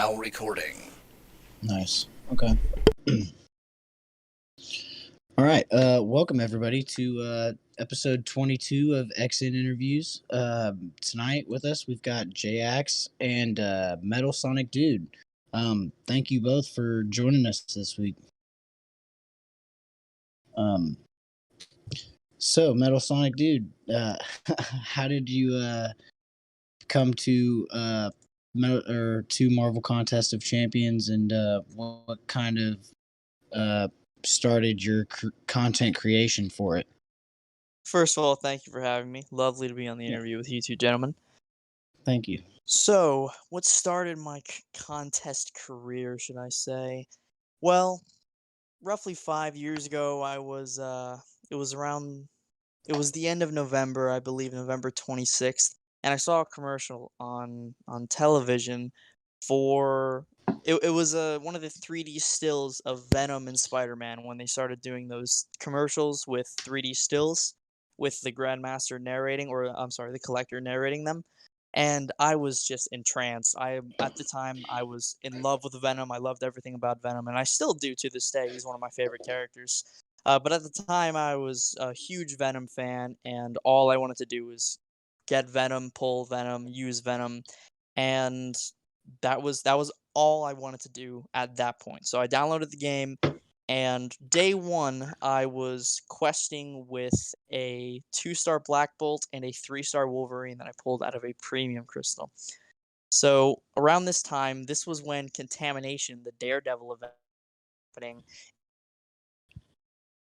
now recording. Nice. Okay. All right. Welcome everybody to episode 22 of XN Interviews. Tonight with us we've got JAX and MetalSonicDude. Thank you both for joining us this week. So MetalSonicDude, how did you come to Marvel Contest of Champions, and what kind of started your content creation for it? First of all, thank you for having me. Lovely to be on the Yeah, interview with you two gentlemen. thank you. So, what started my contest career, should I say? Well, roughly 5 years ago, it was around, it was the end of November, I believe, November 26th, and I saw a commercial on television for, it was one of the 3D stills of Venom and Spider-Man when they started doing those commercials with 3D stills with the Grandmaster narrating, or I'm sorry, the Collector narrating them. And I was just entranced. At the time I was in love with Venom. I loved everything about Venom, and I still do to this day. He's one of my favorite characters. But at the time, I was a huge Venom fan, and all I wanted to do was get Venom, pull Venom, use Venom, and that was all I wanted to do at that point. So I downloaded the game, and day one, I was questing with a 2-star Black Bolt and a 3-star Wolverine that I pulled out of a premium crystal. So around this time, this was when Contamination, the Daredevil event, happening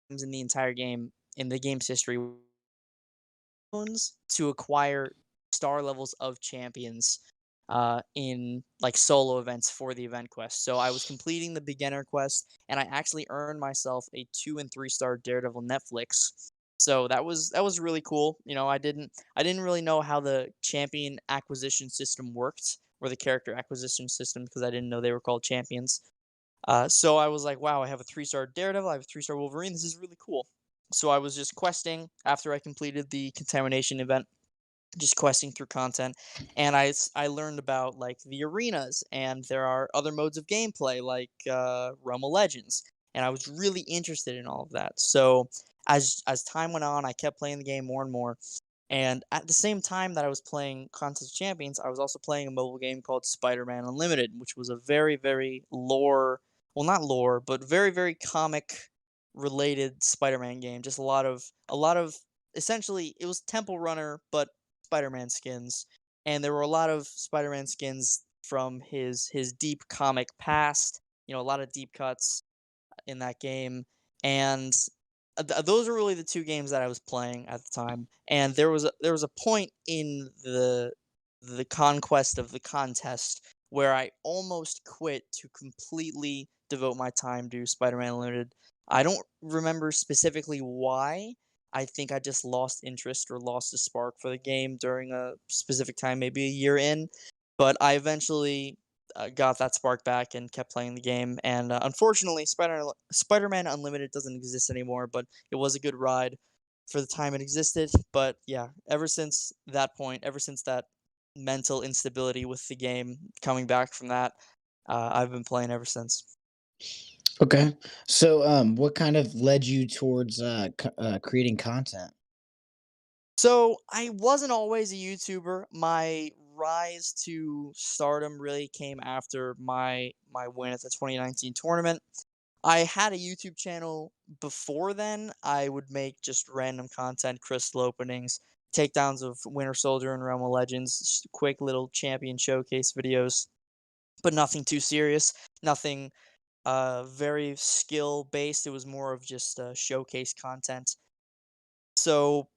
in the entire game, in the game's history, to acquire star levels of champions in like solo events for the event quest. So I was completing the beginner quest, and I actually earned myself a 2 and 3 star Daredevil Netflix. So that was really cool. I didn't really know how the champion acquisition system worked, or the character acquisition system, because I didn't know they were called champions. So I was like, wow, I have a 3-star Daredevil, I have a 3-star Wolverine. This is really cool. So I was just questing after I completed the Contamination event, just questing through content, and I learned about like the arenas, and there are other modes of gameplay like Realm of Legends, and I was really interested in all of that. So as time went on, I kept playing the game more and more. And at the same time that I was playing Contest of Champions, I was also playing a mobile game called Spider-Man Unlimited, which was a very, very lore, well, not lore, but very, very comic related Spider-Man game. Just a lot of essentially it was Temple Runner, but Spider-Man skins. And there were a lot of Spider-Man skins from his deep comic past, a lot of deep cuts in that game. And those are really the two games that I was playing at the time. And there was a point in the conquest of the contest where I almost quit to completely devote my time to Spider-Man Unlimited. I don't remember specifically why. I think I just lost interest or lost the spark for the game during a specific time, maybe a year in. But I eventually got that spark back and kept playing the game. And unfortunately, Spider-Man Unlimited doesn't exist anymore, but it was a good ride for the time it existed. But yeah, ever since that point, ever since that mental instability with the game, coming back from that, I've been playing ever since. Okay. So, what kind of led you towards creating content? So I wasn't always a YouTuber. My rise to stardom really came after my win at the 2019 tournament. I had a YouTube channel before then. I would make just random content, crystal openings, takedowns of Winter Soldier and Realm of Legends, just quick little champion showcase videos, but nothing too serious, nothing very skill based. It was more of just showcase content. So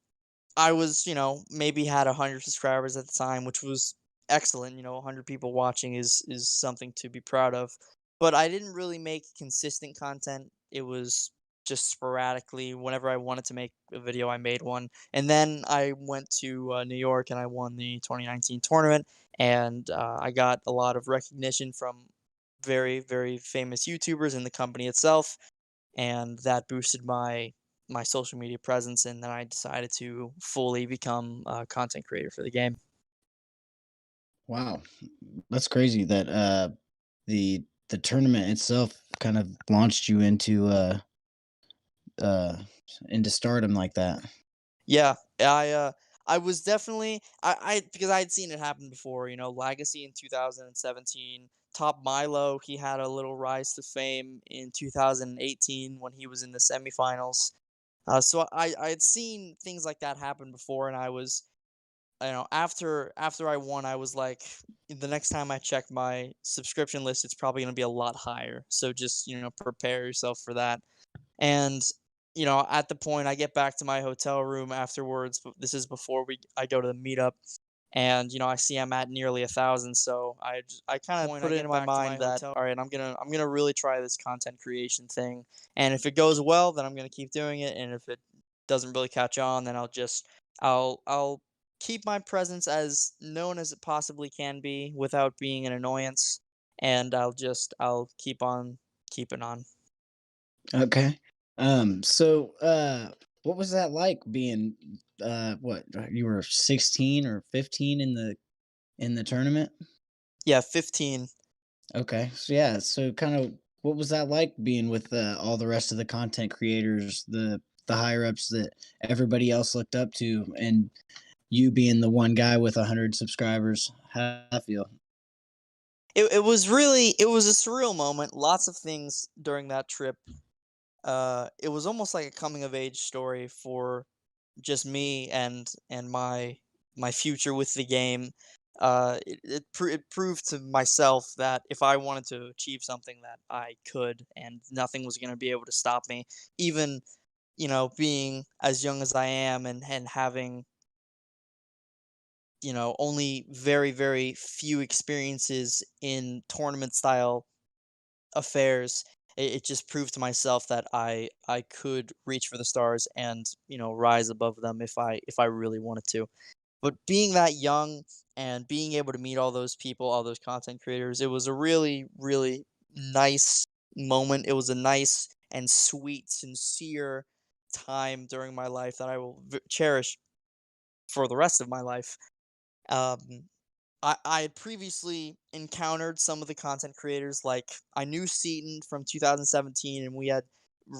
I was, maybe had 100 subscribers at the time, which was excellent. 100 people watching is something to be proud of. But I didn't really make consistent content. It was just sporadically. Whenever I wanted to make a video, I made one. And then I went to New York and I won the 2019 tournament, and I got a lot of recognition from very, very famous YouTubers in the company itself, and that boosted my social media presence, and then I decided to fully become a content creator for the game. Wow, that's crazy that the tournament itself kind of launched you uh into stardom like that. Yeah, I was definitely I because I had seen it happen before, you know, Legacy in 2017, Top Milo, he had a little rise to fame in 2018 when he was in the semifinals. So I had seen things like that happen before, and I was, you know, after I won, I was like, the next time I check my subscription list, it's probably gonna be a lot higher. So just, you know, prepare yourself for that. And, you know, at the point I get back to my hotel room afterwards, but this is before I go to the meetup, and, you know, I see I'm at nearly 1,000, so I kind of put it in my mind that, all right, I'm gonna really try this content creation thing, and if it goes well, then I'm gonna keep doing it, and if it doesn't really catch on, then I'll keep my presence as known as it possibly can be without being an annoyance, and I'll keep on keeping on. Okay. So what was that like being what you were 16 or 15 in the tournament? Yeah, 15. Okay. So yeah, so kind of what was that like being with all the rest of the content creators, the higher ups that everybody else looked up to, and you being the one guy with 100 subscribers? How did that feel? It was really, it was a surreal moment. Lots of things during that trip. It was almost like a coming of age story for just me and my future with the game. It proved to myself that if I wanted to achieve something, that I could, and nothing was going to be able to stop me. Even, you know, being as young as I am, and having, you know, only very few experiences in tournament style affairs, it just proved to myself that I could reach for the stars and, you know, rise above them if I really wanted to. But being that young and being able to meet all those people, all those content creators, it was a really nice moment. It was a nice and sweet, sincere time during my life that I will cherish for the rest of my life. Um, I had previously encountered some of the content creators, like, I knew Seaton from 2017, and we had,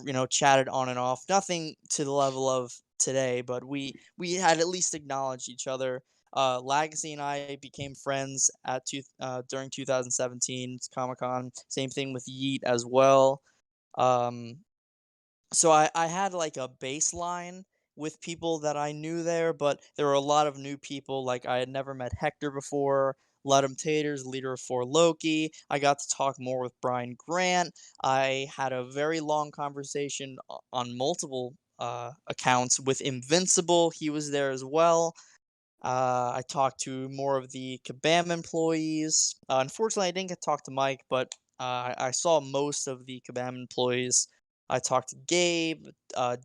you know, chatted on and off. Nothing to the level of today, but we had at least acknowledged each other. Legacy and I became friends during 2017's Comic Con. Same thing with Yeet as well. Um, so I had like a baseline with people that I knew there, but there were a lot of new people. Like, I had never met Hector before. Ludum Taters, leader of For Loki. I got to talk more with Brian Grant. I had a very long conversation on multiple accounts with Invincible. He was there as well. I talked to more of the Kabam employees. Unfortunately, I didn't get to talk to Mike, but I saw most of the Kabam employees. I talked to Gabe.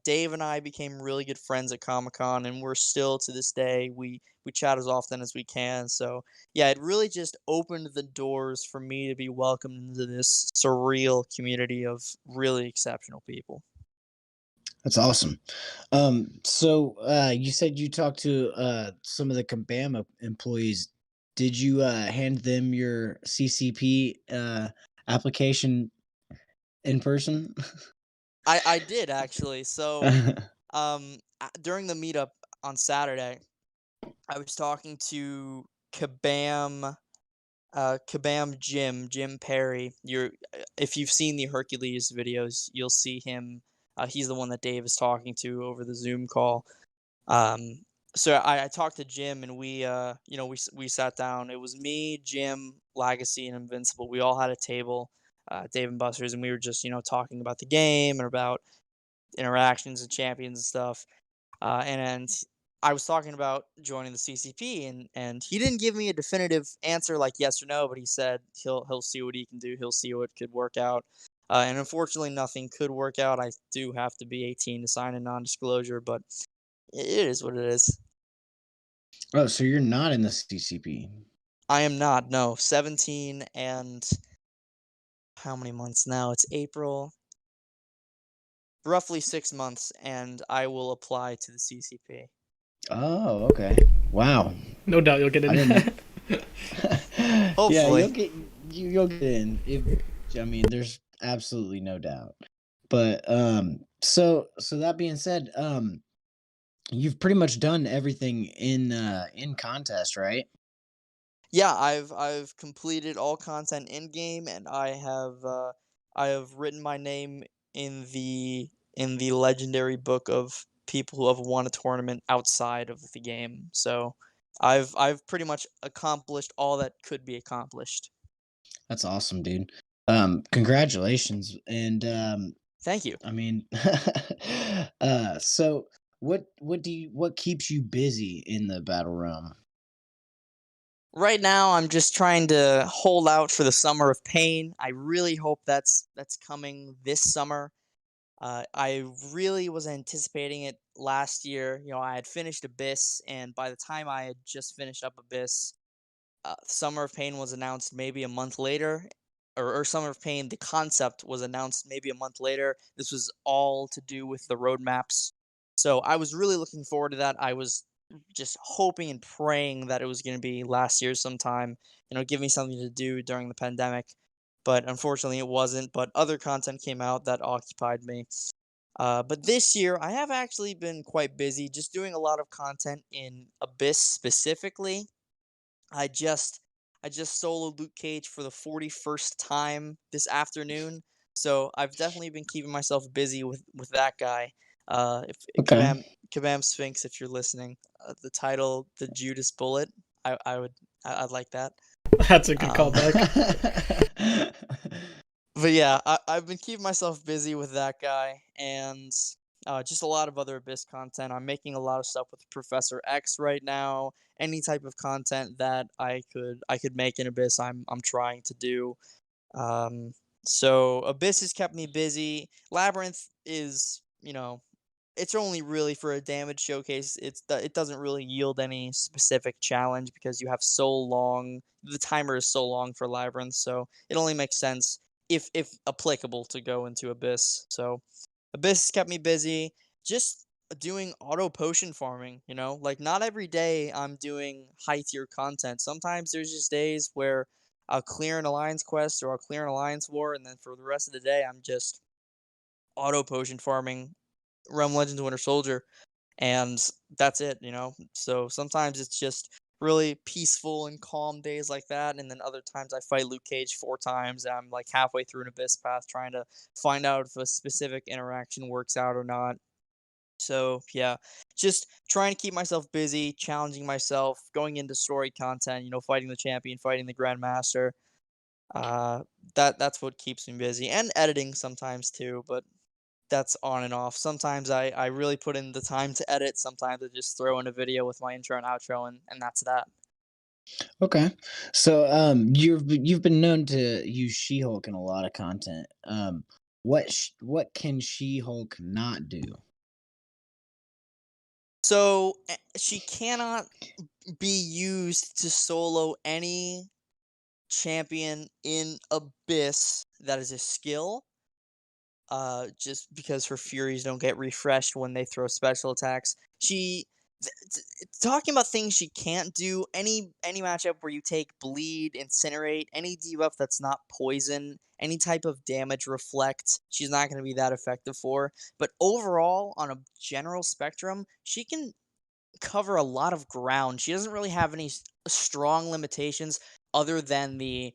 Dave and I became really good friends at Comic Con, and we're still to this day. We chat as often as we can. So yeah, it really just opened the doors for me to be welcomed into this surreal community of really exceptional people. That's awesome. So you said you talked to some of the Kabam employees. Did you hand them your CCP application in person? I did actually. So during the meetup on Saturday, I was talking to Kabam Jim Perry. If you've seen the Hercules videos, you'll see him. He's the one that Dave is talking to over the Zoom call. Um, so I talked to Jim, and you know, we sat down. It was me, Jim, Legacy, and Invincible. We all had a table, Dave and Buster's, and we were just, you know, talking about the game and about interactions and champions and stuff. And I was talking about joining the CCP, and he didn't give me a definitive answer like yes or no, but he said he'll see what he can do. He'll see what could work out. And unfortunately, nothing could work out. I do have to be 18 to sign a non-disclosure, but it is what it is. Oh, so you're not in the CCP. I am not. No, 17 and how many months now? It's April. Roughly 6 months, and I will apply to the CCP. Oh, okay. Wow. No doubt you'll get I in. didn't. Yeah, Hopefully. you'll get in. I mean, there's absolutely no doubt. But so that being said, you've pretty much done everything in contest, right? Yeah, I've completed all content in game, and I have written my name in the legendary book of people who have won a tournament outside of the game. So I've pretty much accomplished all that could be accomplished. That's awesome, dude. Congratulations. And Thank you. I mean, so what keeps you busy in the battle realm? Right now, I'm just trying to hold out for the Summer of Pain. I really hope that's coming this summer. I really was anticipating it last year. You know, I had finished Abyss, and by the time I had just finished up Abyss, Summer of Pain was announced maybe a month later, or Summer of Pain, the concept was announced maybe a month later. This was all to do with the roadmaps. So I was really looking forward to that. I was just hoping and praying that it was going to be last year sometime, give me something to do during the pandemic. But unfortunately, it wasn't. But other content came out that occupied me. But this year, I have actually been quite busy just doing a lot of content in Abyss specifically. I just I just soloed Luke Cage for the 41st time this afternoon, so I've definitely been keeping myself busy with that guy. If Okay. Kabam Sphinx, if you're listening, the title, the Judas Bullet, I would I'd like that. That's a good Um, callback. but yeah, I've been keeping myself busy with that guy and just a lot of other Abyss content. I'm making a lot of stuff with Professor X right now. Any type of content that I could make in Abyss, I'm trying to do. Um, so Abyss has kept me busy. Labyrinth is, it's only really for a damage showcase. It doesn't really yield any specific challenge because you have so long. The timer is so long for Labyrinth, so it only makes sense if applicable to go into Abyss. So Abyss has kept me busy. Just doing auto potion farming. Like not every day I'm doing high tier content. Sometimes there's just days where I'll clear an alliance quest or I'll clear an alliance war, and then for the rest of the day I'm just auto potion farming Realm Legends Winter Soldier, and that's it. So sometimes it's just really peaceful and calm days like that, and then other times I fight Luke Cage 4 times, and I'm like halfway through an Abyss path trying to find out if a specific interaction works out or not. So yeah, just trying to keep myself busy, challenging myself, going into story content, fighting the champion, fighting the grandmaster. Uh, that's what keeps me busy, and editing sometimes too. But that's on and off. Sometimes I really put in the time to edit. Sometimes I just throw in a video with my intro and outro, and that's that. Okay. So you've been known to use She-Hulk in a lot of content. What can She-Hulk not do? So she cannot be used to solo any champion in Abyss that is a skill. Just because her Furies don't get refreshed when they throw special attacks. Talking about things she can't do. Any matchup where you take bleed, incinerate, any debuff that's not poison, any type of damage reflect, she's not going to be that effective for. But overall, on a general spectrum, she can cover a lot of ground. She doesn't really have any strong limitations other than the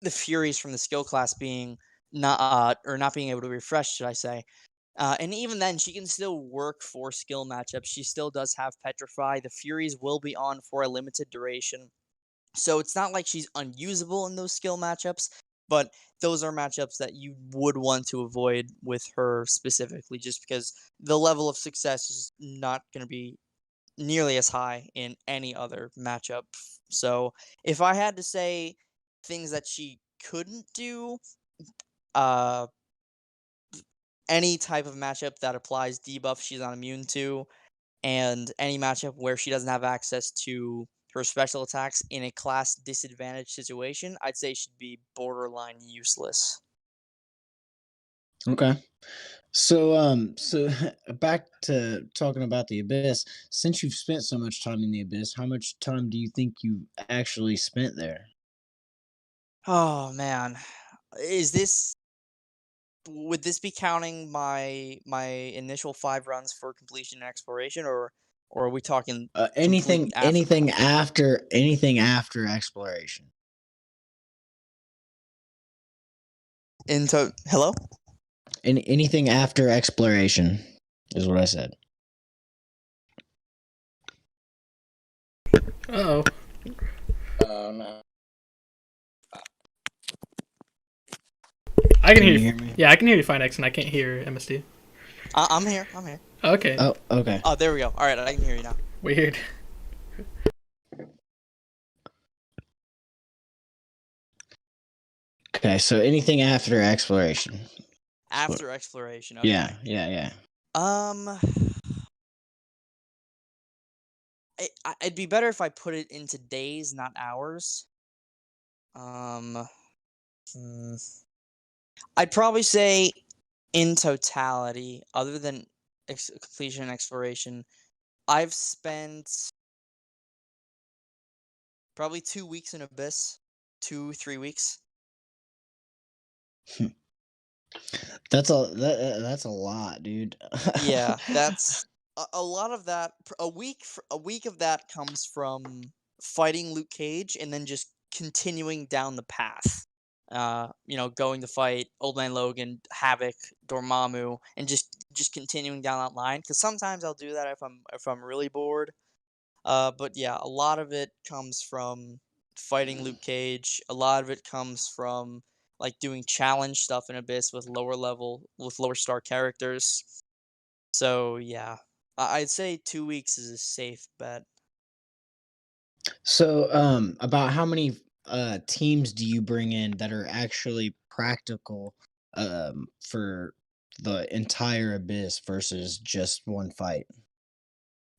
Furies from the skill class being not or not being able to refresh, should I say. And even then, she can still work for skill matchups. She still does have Petrify. The Furies will be on for a limited duration. So it's not like she's unusable in those skill matchups, but those are matchups that you would want to avoid with her specifically, just because the level of success is not going to be nearly as high in any other matchup. So if I had to say things that she couldn't do, uh, any type of matchup that applies debuff she's not immune to, and any matchup where she doesn't have access to her special attacks in a class disadvantage situation, I'd say she'd be borderline useless. Okay. So back to talking about the Abyss. Since you've spent so much time in the Abyss, how much time do you think you actually spent there? Oh man, is this would this be counting my initial 5 runs for completion and exploration, or are we talking Anything, completely after that? anything after exploration. Into hello? Anything after exploration is what I said. Oh, Oh no! I can Can hear you you. hear me? Yeah, I can hear you fine, X, and I can't hear MSD. I'm here. I'm here. Okay, Oh, okay. Oh, there we go. All right, I can hear you now. weird. Okay, so anything after exploration. After exploration, Yeah, okay. yeah, yeah. Um, it'd be better if I put it into days, not hours. Um, hmm, I'd probably say in totality, other than completion and exploration, I've spent probably 2 weeks in Abyss, 2, 3 weeks. That's a lot, dude. Yeah, that's a lot of that. A week of that comes from fighting Luke Cage and then just continuing down the path. Going to fight Old Man Logan, Havoc, Dormammu, and just continuing down that line. Because sometimes I'll do that if I'm really bored. But yeah, a lot of it comes from fighting Luke Cage. A lot of it comes from like doing challenge stuff in Abyss with lower star characters. So yeah, I'd say 2 weeks is a safe bet. So, about how many teams do you bring in that are actually practical for the entire abyss versus just one fight?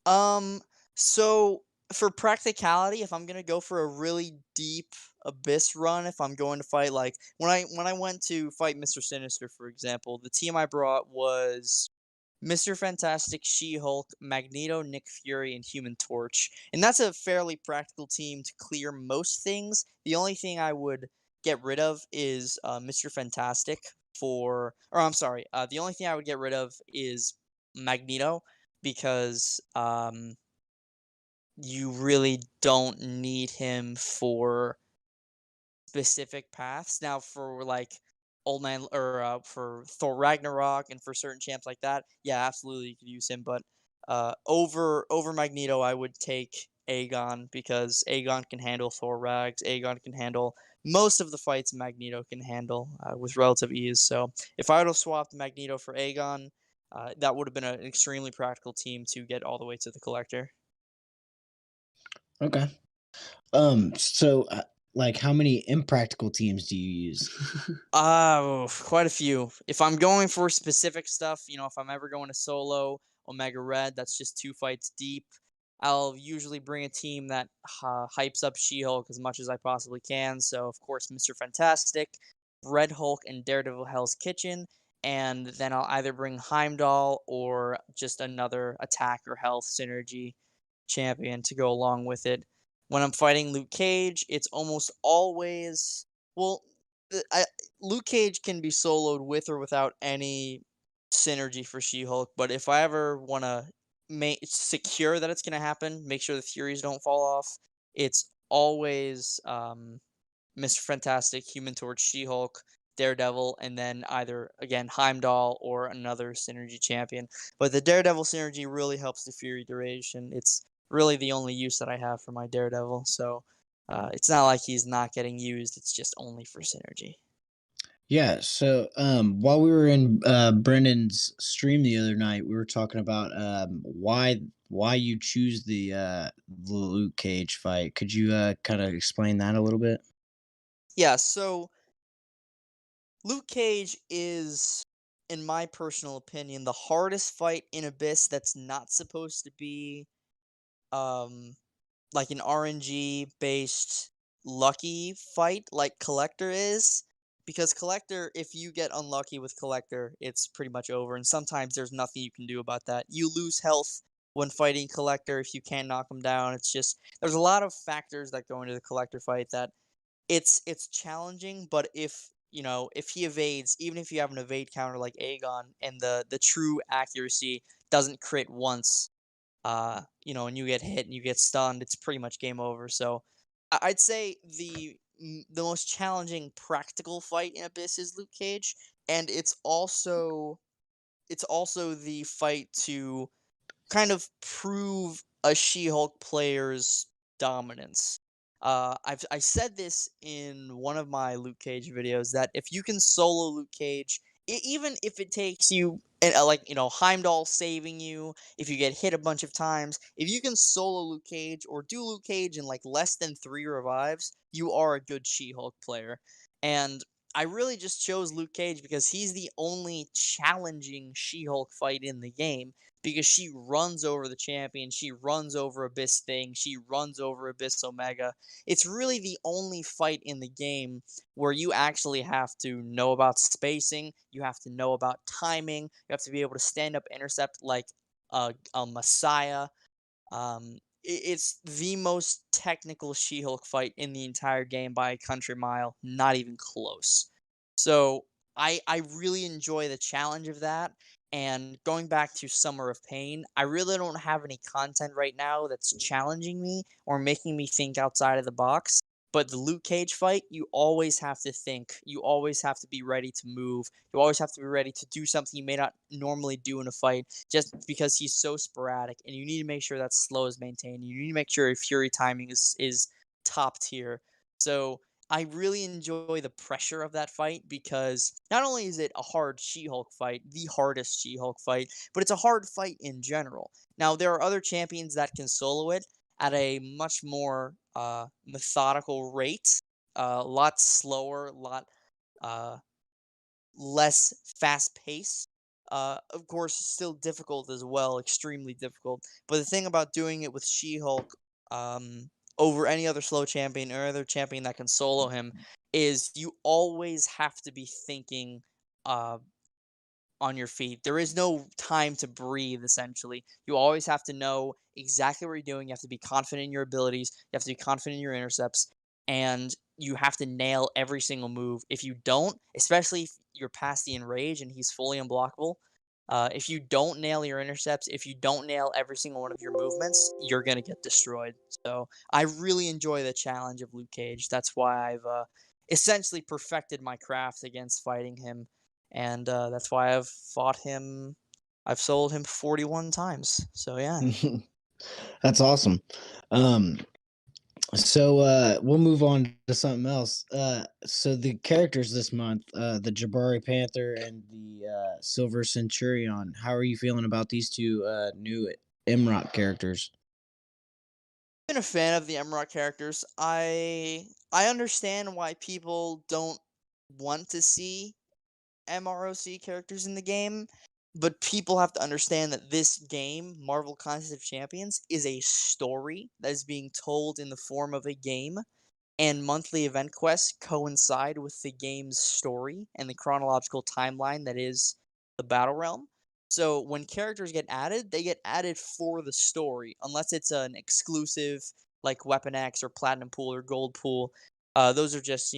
Um, so for practicality, if I'm gonna go for a really deep abyss run, if I'm going to fight like when I went to fight Mr. Sinister, for example, the team I brought was Mr. Fantastic, She-Hulk, Magneto, Nick Fury, and Human Torch. And that's a fairly practical team to clear most things. The only thing I would get rid of is Mr. Fantastic or I'm sorry, the only thing I would get rid of is Magneto because you really don't need him for specific paths. Now, for like Old Man or for Thor Ragnarok and for certain champs like that, yeah, absolutely you could use him. But over Magneto, I would take Aegon because Aegon can handle Thor Rags. Aegon can handle most of the fights Magneto can handle with relative ease. So if I would have swapped Magneto for Aegon, that would have been an extremely practical team to get all the way to the collector. Okay. So, like, how many impractical teams do you use? Quite a few. If I'm going for specific stuff, if I'm ever going to solo Omega Red, that's just 2 fights deep. I'll usually bring a team that hypes up She-Hulk as much as I possibly can. So, of course, Mr. Fantastic, Red Hulk, and Daredevil Hell's Kitchen. And then I'll either bring Heimdall or just another attack or health synergy champion to go along with it. When I'm fighting Luke Cage, it's almost always well, I Luke Cage can be soloed with or without any synergy for She-Hulk, but if I ever want to secure that it's going to happen, make sure the Furies don't fall off, it's always Mr. Fantastic, Human Torch, She-Hulk, Daredevil, and then either again Heimdall or another synergy champion. But the Daredevil synergy really helps the Fury duration. It's really the only use that I have for my Daredevil, so it's not like he's not getting used. It's just only for synergy. Yeah, so while we were in Brendan's stream the other night, we were talking about why you choose the Luke Cage fight. Could you kind of explain that a little bit? Yeah, so Luke Cage is, in my personal opinion, the hardest fight in Abyss that's not supposed to be um like an RNG based lucky fight like Collector is. Because Collector, if you get unlucky with Collector, it's pretty much over. And sometimes there's nothing you can do about that. You lose health when fighting Collector if you can't knock him down. It's just, there's a lot of factors that go into the Collector fight that it's challenging, but if he evades, even if you have an evade counter like Aegon and the true accuracy doesn't crit once, and you get hit and you get stunned, it's pretty much game over. So I'd say the most challenging practical fight in Abyss is Luke Cage, and it's also the fight to kind of prove a She-Hulk player's dominance. I said this in one of my Luke Cage videos that if you can solo Luke Cage, even if it takes you like Heimdall saving you, if you get hit a bunch of times, if you can solo Luke Cage or do Luke Cage in like less than 3 revives, you are a good She-Hulk player. And I really just chose Luke Cage because he's the only challenging She-Hulk fight in the game because she runs over the champion, she runs over Abyss Thing, she runs over Abyss Omega. It's really the only fight in the game where you actually have to know about spacing, you have to know about timing, you have to be able to stand up intercept like a Messiah. It's the most technical She-Hulk fight in the entire game by a country mile, not even close. So I really enjoy the challenge of that. And going back to Summer of Pain, I really don't have any content right now that's challenging me or making me think outside of the box. But the Luke Cage fight, you always have to think. You always have to be ready to move. You always have to be ready to do something you may not normally do in a fight just because he's so sporadic. And you need to make sure that slow is maintained. You need to make sure your Fury timing is top tier. So I really enjoy the pressure of that fight because not only is it a hard She-Hulk fight, the hardest She-Hulk fight, but it's a hard fight in general. Now, there are other champions that can solo it at a much more methodical rate, a lot slower, a lot uh, less fast pace. Of course, still difficult as well, extremely difficult. But the thing about doing it with She-Hulk over any other slow champion or other champion that can solo him is you always have to be thinking uh, on your feet. There is no time to breathe, essentially. You always have to know exactly what you're doing. You have to be confident in your abilities. You have to be confident in your intercepts. And you have to nail every single move. If you don't, especially if you're past the enrage and he's fully unblockable, if you don't nail your intercepts, if you don't nail every single one of your movements, you're going to get destroyed. So I really enjoy the challenge of Luke Cage. That's why I've essentially perfected my craft against fighting him and that's why I've fought him. I've sold him 41 times. So yeah. That's awesome. Um, so we'll move on to something else. So the characters this month, the Jabari Panther and the Silver Centurion. How are you feeling about these two new MROC characters? Been a fan of the Emrock characters. I understand why people don't want to see MROC characters in the game, but people have to understand that this game, Marvel Contest of Champions, is a story that is being told in the form of a game, and monthly event quests coincide with the game's story and the chronological timeline that is the Battle Realm. So when characters get added, they get added for the story, unless it's an exclusive like Weapon X or Platinum Pool or Gold Pool. Those are just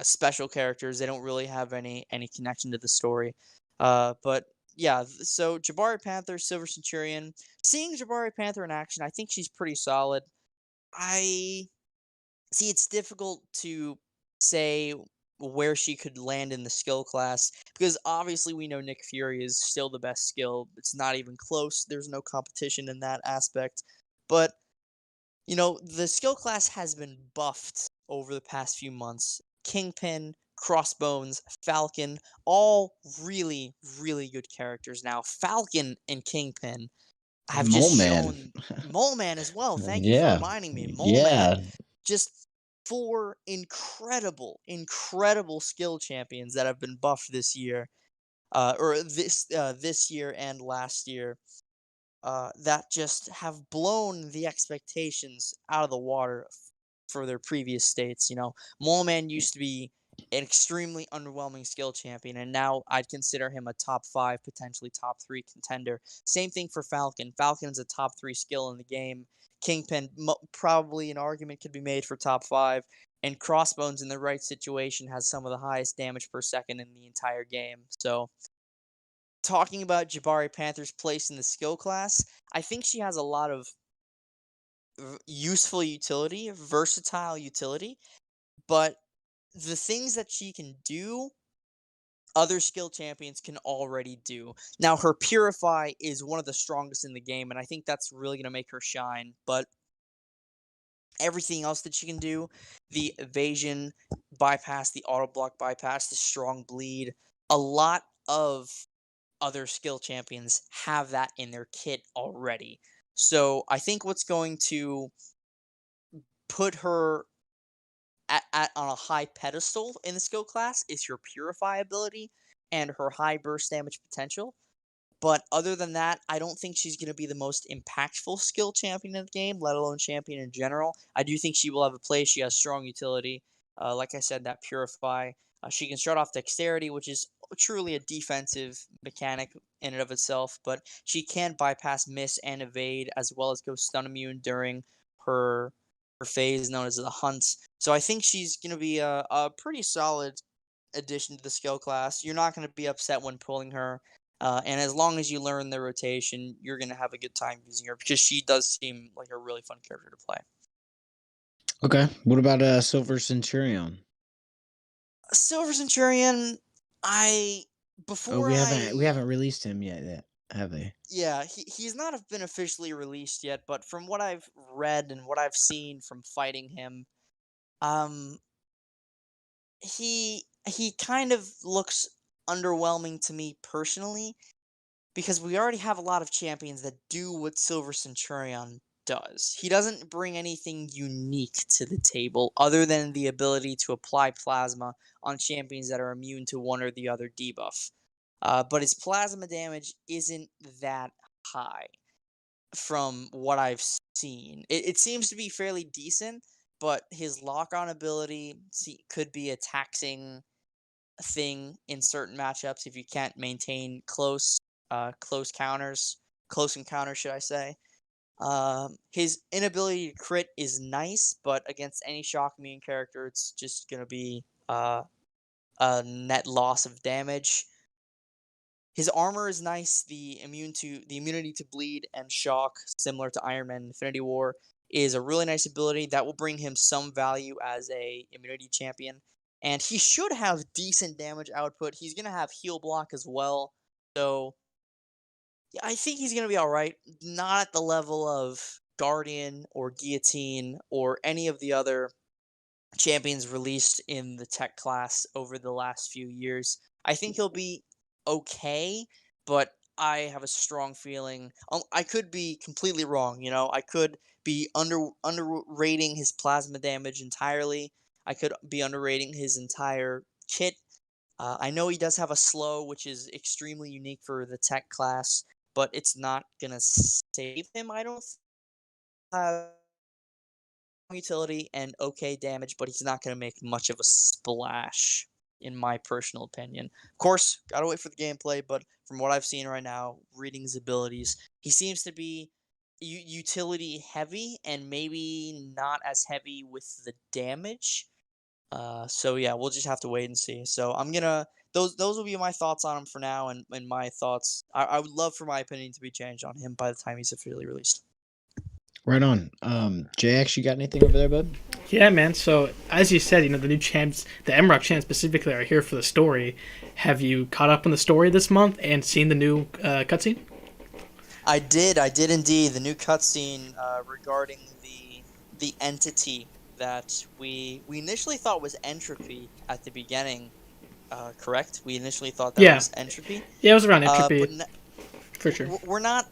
special characters. They don't really have any connection to the story. But yeah, so Jabari Panther, Silver Centurion. Seeing Jabari Panther in action, I think she's pretty solid. I See, it's difficult to say where she could land in the skill class because obviously we know Nick Fury is still the best skill. It's not even close. There's no competition in that aspect. But, the skill class has been buffed over the past few months. Kingpin, Crossbones, Falcon, all really, really good characters now. Falcon and Kingpin have just Mole Man. shown Mole Man as well. Thank you for Yeah. reminding me. Mole Man, Yeah. just four incredible, incredible skill champions that have been buffed this year, or this year and last year, that just have blown the expectations out of the water for their previous states. Mole Man used to be an extremely underwhelming skill champion, and now I'd consider him a top 5, potentially top 3 contender. Same thing for Falcon. Falcon's a top 3 skill in the game. Kingpin, probably an argument could be made for top 5. and Crossbones in the right situation has some of the highest damage per second in the entire game. So, talking about Jabari Panther's place in the skill class, I think she has a lot of useful utility, versatile utility, but the things that she can do, other skill champions can already do. Now, her Purify is one of the strongest in the game, and I think that's really going to make her shine, but everything else that she can do, the evasion bypass, the auto block bypass, the strong bleed, a lot of other skill champions have that in their kit already. So I think what's going to put her on a high pedestal in the skill class is her Purify ability and her high burst damage potential. But other than that, I don't think she's going to be the most impactful skill champion in the game, let alone champion in general. I do think she will have a place. She has strong utility. Like I said, that Purify. She can start off Dexterity, which is truly a defensive mechanic in and of itself, but she can bypass Miss and Evade, as well as go stun immune during her phase known as the Hunt. So I think she's going to be a pretty solid addition to the skill class. You're not going to be upset when pulling her. And as long as you learn the rotation, you're going to have a good time using her because she does seem like a really fun character to play. Okay. What about Silver Centurion? Silver Centurion, We haven't released him yet, have they? Yeah, he's not been officially released yet, but from what I've read and what I've seen from fighting him, um, he kind of looks underwhelming to me personally. Because we already have a lot of champions that do what Silver Centurion does. He doesn't bring anything unique to the table other than the ability to apply plasma on champions that are immune to one or the other debuff. But his plasma damage isn't that high from what I've seen. It seems to be fairly decent, but his lock-on ability could be a taxing thing in certain matchups if you can't maintain close encounters, should I say. His inability to crit is nice, but against any shock immune character, it's just going to be a net loss of damage. His armor is nice. The immunity to bleed and shock, similar to Iron Man Infinity War, is a really nice ability that will bring him some value as a immunity champion. And he should have decent damage output. He's going to have heal block as well. So yeah, I think he's going to be all right. Not at the level of Guardian or Guillotine or any of the other champions released in the tech class over the last few years. I think he'll be okay, but I have a strong feeling. I could be completely wrong. I could be underrating his plasma damage entirely. I could be underrating his entire kit. I know he does have a slow, which is extremely unique for the tech class, but it's not gonna save him. I don't have utility and okay damage, but he's not gonna make much of a splash, in my personal opinion. Of course, gotta wait for the gameplay, but from what I've seen right now, reading his abilities, he seems to be utility heavy and maybe not as heavy with the damage. So yeah, we'll just have to wait and see. So I'm gonna those will be my thoughts on him for now, and my thoughts. I would love for my opinion to be changed on him by the time he's officially released. Right on. JX, you got anything over there, bud? Yeah, man. So as you said, the new champs, the MROC champs specifically, are here for the story. Have you caught up on the story this month and seen the new cutscene? I did indeed. The new cutscene regarding the entity that we initially thought was Entropy at the beginning. Correct? We initially thought that was Entropy. Yeah, it was around Entropy. For sure. We're not.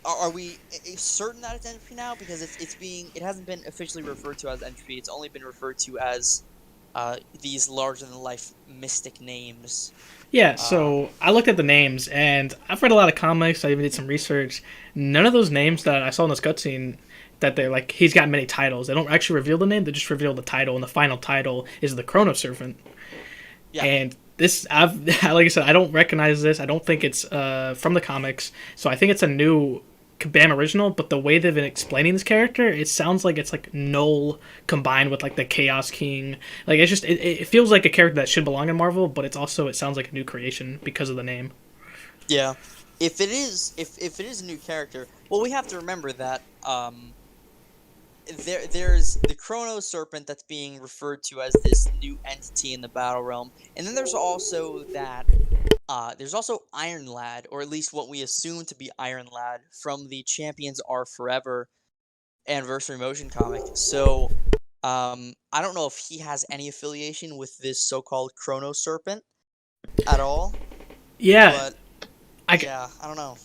Are we certain that it's Entropy now? Because it hasn't been officially referred to as Entropy. It's only been referred to as these larger than life mystic names. Yeah, so I looked at the names, and I've read a lot of comics. I even did some research. None of those names that I saw in this cutscene, that they're like, he's got many titles. They don't actually reveal the name. They just reveal the title, and the final title is the Chrono Servant. Yeah. And this, like I said, I don't recognize this. I don't think it's from the comics. So I think it's a new Kabam original, but the way they've been explaining this character, it sounds like it's like Null combined with like the Chaos King. Like it's just it feels like a character that should belong in Marvel, but it sounds like a new creation because of the name. Yeah. If it is a new character, well, we have to remember that there's the Chrono Serpent that's being referred to as this new entity in the Battle Realm, and then there's also Iron Lad, or at least what we assume to be Iron Lad from the Champions Are Forever Anniversary Motion comic. So, I don't know if he has any affiliation with this so-called Chrono Serpent at all, Yeah, but I yeah, I don't know.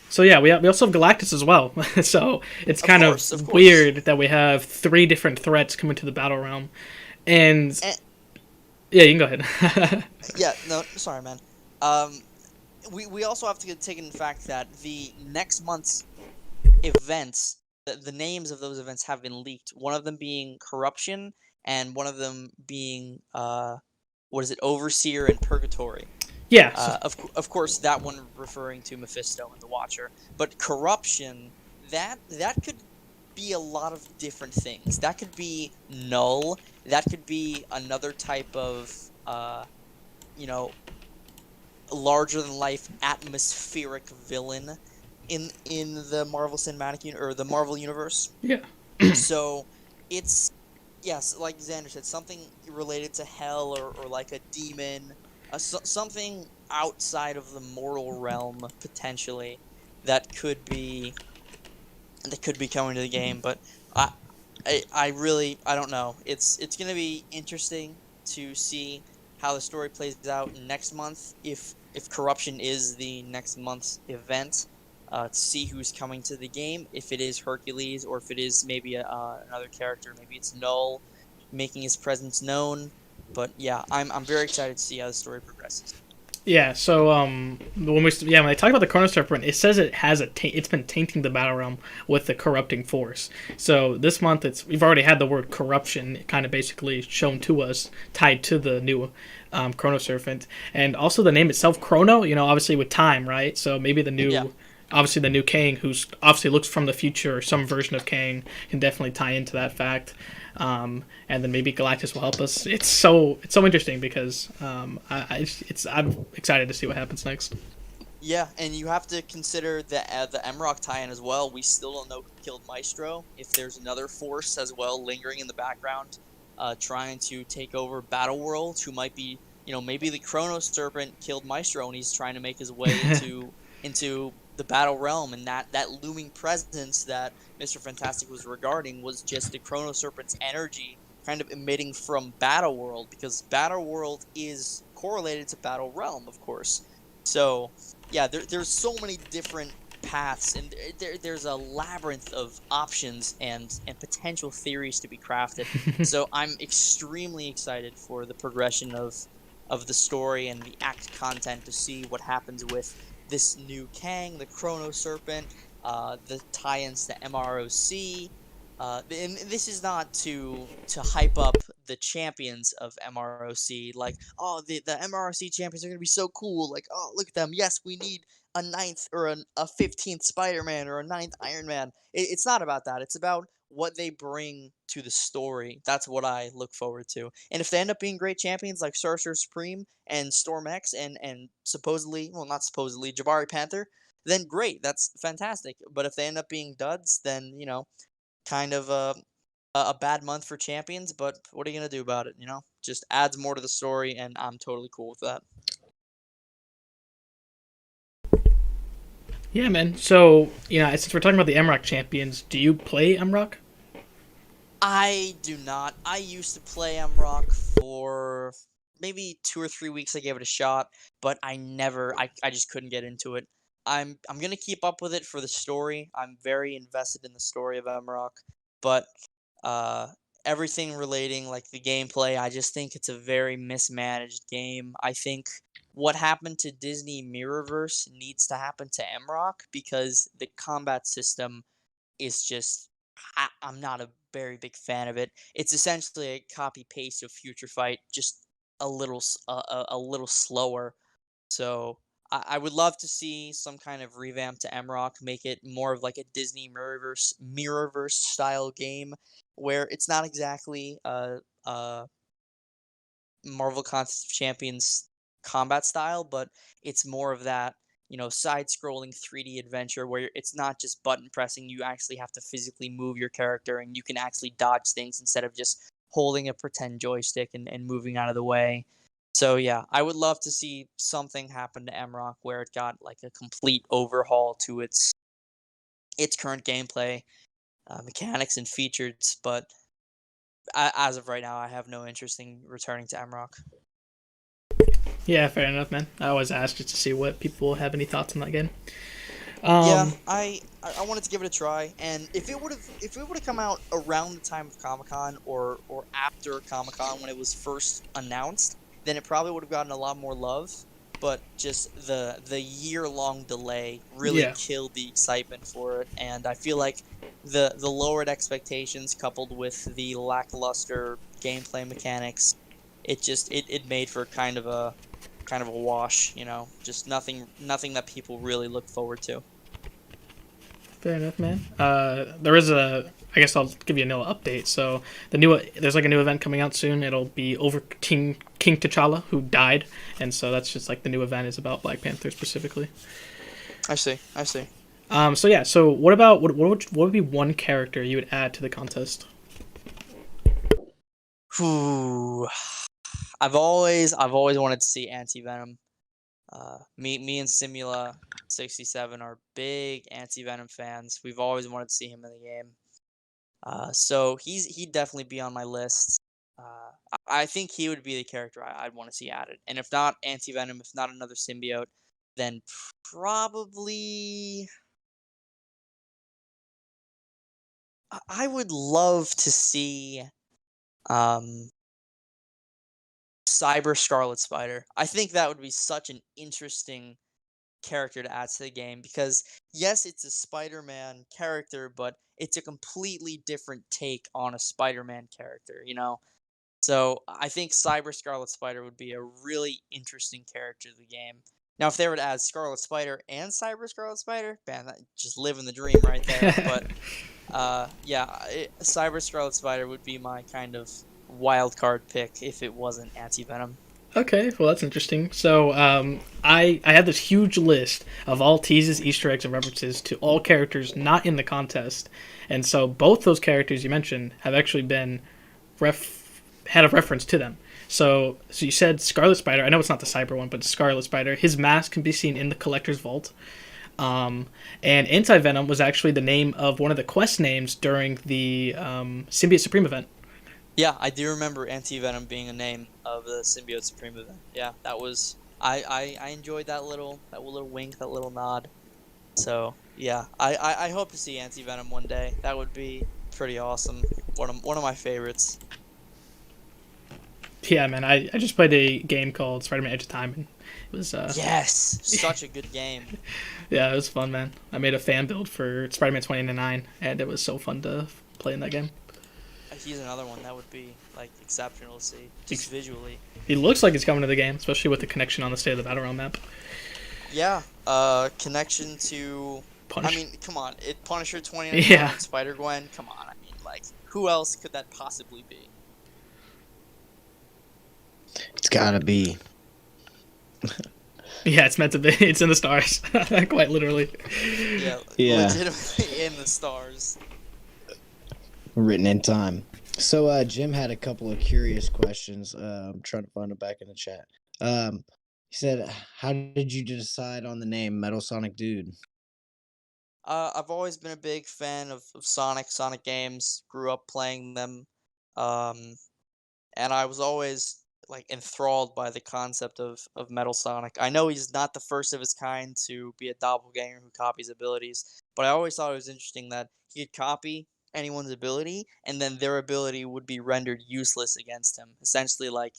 so yeah we also have Galactus as well. So it's kind Of of course. weird that we have three different threats coming to the battle realm, and And, yeah, you can go ahead. yeah, no, sorry, man. Um, we also have to take into fact that the next month's events, the names of those events have been leaked. One of them being Corruption, and one of them being what is it, Overseer and Purgatory. Yeah, so Of course, that one referring to Mephisto and the Watcher. But Corruption, that could be a lot of different things. That could be Null. That could be another type of you know, larger than life atmospheric villain in the Marvel or the Marvel universe. yeah. So it's, yes, like Xander said, something related to hell, or like a demon, something outside of the mortal realm potentially that could be coming to the game. But I I really, I don't know. It's gonna be interesting to see how the story plays out next month. If Corruption is the next month's event, to see who's coming to the game. If it is Hercules, or if it is maybe another character, maybe it's Null making his presence known. But yeah, I'm very excited to see how the story progresses. Yeah, so when I talk about the Chrono Serpent, it says it's been tainting the battle realm with the corrupting force. So this month we've already had the word corruption kind of basically shown to us, tied to the new Chrono Serpent, and also the name itself, Chrono. Obviously with time, right? So maybe Yeah. obviously the new Kang, who's obviously looks from the future, or some version of Kang, can definitely tie into that fact. And then maybe Galactus will help us. It's so interesting because I'm excited to see what happens next. Yeah, and you have to consider the Emrock tie-in as well. We still don't know who killed Maestro. If there's another force as well lingering in the background, trying to take over Battle World, who might be, maybe the Chrono Serpent killed Maestro, and he's trying to make his way into the Battle Realm, and that looming presence that Mr. Fantastic was regarding was just the Chrono Serpent's energy kind of emitting from Battle World, because Battle World is correlated to Battle Realm, of course. So yeah, there's so many different paths, and there's a labyrinth of options and potential theories to be crafted. So I'm extremely excited for the progression of the story and the act content, to see what happens with this new Kang, the Chrono Serpent, the tie-ins to MROC. And this is not to hype up the champions of MROC, like, oh, the MRC champions are gonna be so cool. Like, oh, look at them. Yes, we need a ninth or a 15th Spider-Man or a ninth Iron Man. It's not about that. It's about what they bring to the story. That's what I look forward to. And if they end up being great champions like Sorcerer Supreme and Storm X and supposedly, well, not supposedly, Jabari Panther, then great. That's fantastic. But if they end up being duds, then kind of a bad month for champions, but what are you gonna do about it? Just adds more to the story, and I'm totally cool with that. Yeah, man. So since we're talking about the MROC champions, do you play MROC? I do not. I used to play MRock for maybe 2 or 3 weeks. I gave it a shot, but I just couldn't get into it. I'm gonna keep up with it for the story. I'm very invested in the story of MRock, but uh, everything relating, like the gameplay, I just think it's a very mismanaged game. I think what happened to Disney Mirrorverse needs to happen to MRock, because the combat system is just, I'm not a very big fan of it. It's essentially a copy paste of Future Fight, just a little slower. So I would love to see some kind of revamp to MRock, make it more of like a Disney Mirrorverse style game where it's not exactly a Marvel Contest of Champions combat style, but it's more of that, side-scrolling 3D adventure where it's not just button pressing. You actually have to physically move your character, and you can actually dodge things instead of just holding a pretend joystick and moving out of the way. So yeah, I would love to see something happen to MRock where it got like a complete overhaul to its current gameplay, mechanics, and features. But as of right now, I have no interest in returning to MRock. Yeah, fair enough, man. I always ask just to see what people have any thoughts on that game. Yeah, Um, I wanted to give it a try, and if it would have come out around the time of Comic Con or after Comic Con when it was first announced, then it probably would have gotten a lot more love. But just the year long delay really yeah, killed the excitement for it, and I feel like the lowered expectations coupled with the lackluster gameplay mechanics, it made for kind of a wash, just nothing that people really look forward to. fair enough, man. There is a. I guess I'll give you a little update. So there's like a new event coming out soon. It'll be over King T'Challa who died, and so that's just like the new event is about Black Panther specifically. I see. I see. So yeah. So what about what would be one character you would add to the contest? Whew. I've always wanted to see Anti Venom. Me and Simula 67 are big Anti Venom fans. We've always wanted to see him in the game. So he'd definitely be on my list. I think he would be the character I'd want to see added. And if not Anti Venom, if not another symbiote, then probably I would love to see um Cyber Scarlet Spider. I think that would be such an interesting character to add to the game because yes, it's a Spider-Man character, but it's a completely different take on a Spider-Man character. So I think Cyber Scarlet Spider would be a really interesting character to the game. Now, if they were to add Scarlet Spider and Cyber Scarlet Spider, man, that just living the dream right there. But yeah, Cyber Scarlet Spider would be my kind of wild card pick if it wasn't Anti Venom. Okay, well that's interesting. So I have this huge list of all teases, Easter eggs, and references to all characters not in the contest, and so both those characters you mentioned have actually been had a reference to them. So you said Scarlet Spider. I know it's not the Cyber one, but Scarlet Spider. His mask can be seen in the Collector's Vault. And Anti Venom was actually the name of one of the quest names during the Symbiote Supreme event. Yeah, I do remember Anti Venom being a name of the Symbiote Supreme event. Yeah, that was I enjoyed that little wink, that little nod. So yeah, I hope to see Anti Venom one day. That would be pretty awesome. One of my favorites. Yeah, man, I just played a game called Spider-Man Edge of Time, and it was Yes, such a good game. yeah, it was fun, man. I made a fan build for Spider-Man 2099, and it was so fun to play in that game. He's another one that would be like exceptional to see, just visually. He looks like he's coming to the game, especially with the connection on the State of the Battle Realm map. Yeah, connection to. I Punish. mean, come on, Punisher 2099 Yeah, and Spider Gwen. Come on, I mean, like, who else could that possibly be? It's gotta be. yeah, it's meant to be. It's in the stars, quite literally. Yeah, Yeah. legitimately in the stars. Written in time. So Jim had a couple of curious questions. I'm trying to find them back in the chat. He said, "How did you decide on the name Metal Sonic Dude?" I've always been a big fan of Sonic games. Grew up playing them, um, and I was always like enthralled by the concept of Metal Sonic. I know he's not the first of his kind to be a doppelganger who copies abilities, but I always thought it was interesting that he could copy anyone's ability, and then their ability would be rendered useless against him. Essentially, like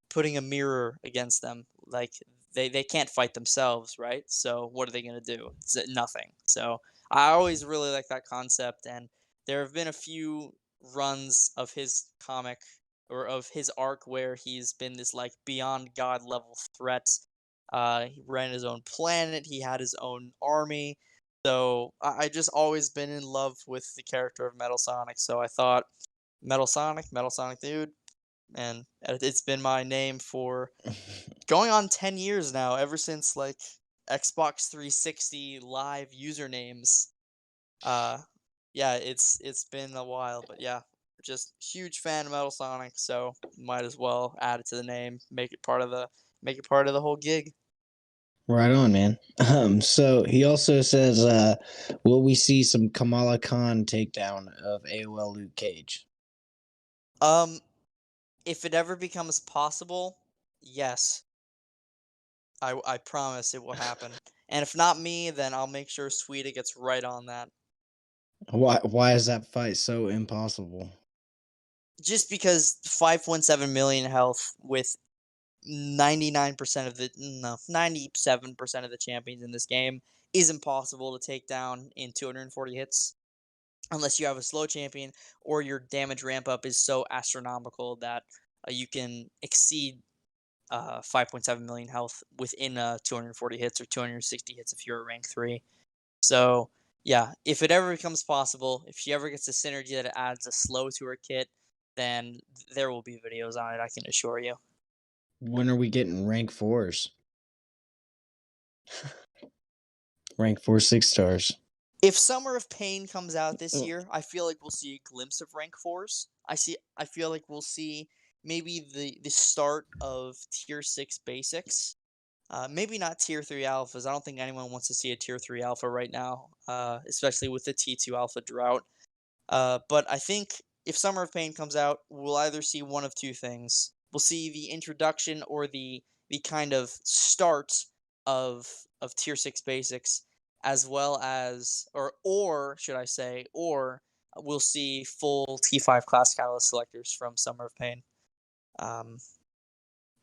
putting a mirror against them. Like they can't fight themselves, right? So what are they gonna do? Nothing. So I always really like that concept, and there have been a few runs of his comic or of his arc where he's been this like beyond god level threat He ran his own planet. He had his own army. So I just always been in love with the character of Metal Sonic. So I thought Metal Sonic Dude, and it's been my name for going on 10 years now, ever since like Xbox 360 live usernames. Uh yeah, it's been a while, but yeah, just huge fan of Metal Sonic, so might as well add it to the name, make it part of the whole gig. Right on, man. So he also says, will we see some Kamala Khan takedown of AOL Luke Cage? Um if it ever becomes possible, yes. I promise it will happen. And if not me, then I'll make sure Sweeta gets right on that. Why is that fight so impossible? Just because 5.7 million health with 99% of the no, 97% of the champions in this game is impossible to take down in 240 hits unless you have a slow champion or your damage ramp up is so astronomical that you can exceed 5.7 million health within 240 hits or 260 hits if you're a rank 3. So, yeah, if it ever becomes possible, if she ever gets a synergy that adds a slow to her kit, then there will be videos on it, I can assure you. When are we getting rank fours? Rank 4 6 stars. If Summer of Pain comes out this year, I feel like we'll see a glimpse of rank 4s. I feel like we'll see maybe the start of tier 6 basics. Maybe not tier 3 alphas. I don't think anyone wants to see a tier 3 alpha right now, especially with the T2 alpha drought. But I think if Summer of Pain comes out, we'll either see one of two things. We'll see the introduction or the kind of start of tier 6 basics, as well as or should I say, or we'll see full T5 class catalyst selectors from Summer of Pain. Um,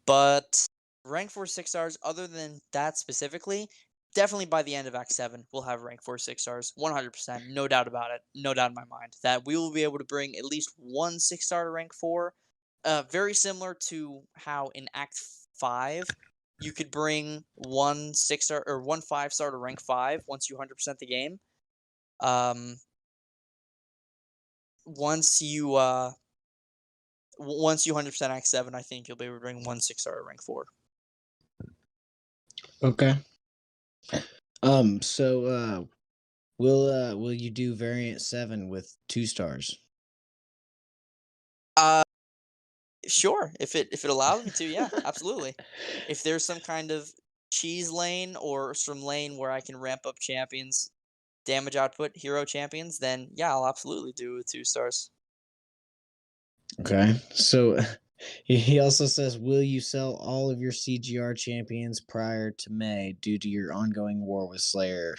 but rank 4 6 stars, other than that specifically, definitely by the end of Act 7, we'll have rank 4 6 stars. 100%. No doubt about it. No doubt in my mind. That we will be able to bring at least one 6 star to rank 4. Very similar to how in Act 5, you could bring one 6 star or one 5 star to rank 5 once you 100% the game. Um, once you. Once you 100% Act 7, I think you'll be able to bring one 6 star to rank 4. Okay. So will you do variant 7 with 2 stars? Uh, Sure, if it allows me to, yeah, absolutely. If there's some kind of cheese lane or some lane where I can ramp up champions damage output, hero champions, then yeah, I'll absolutely do it with 2 stars. Okay. So he also says, will you sell all of your CGR champions prior to May due to your ongoing war with Slayer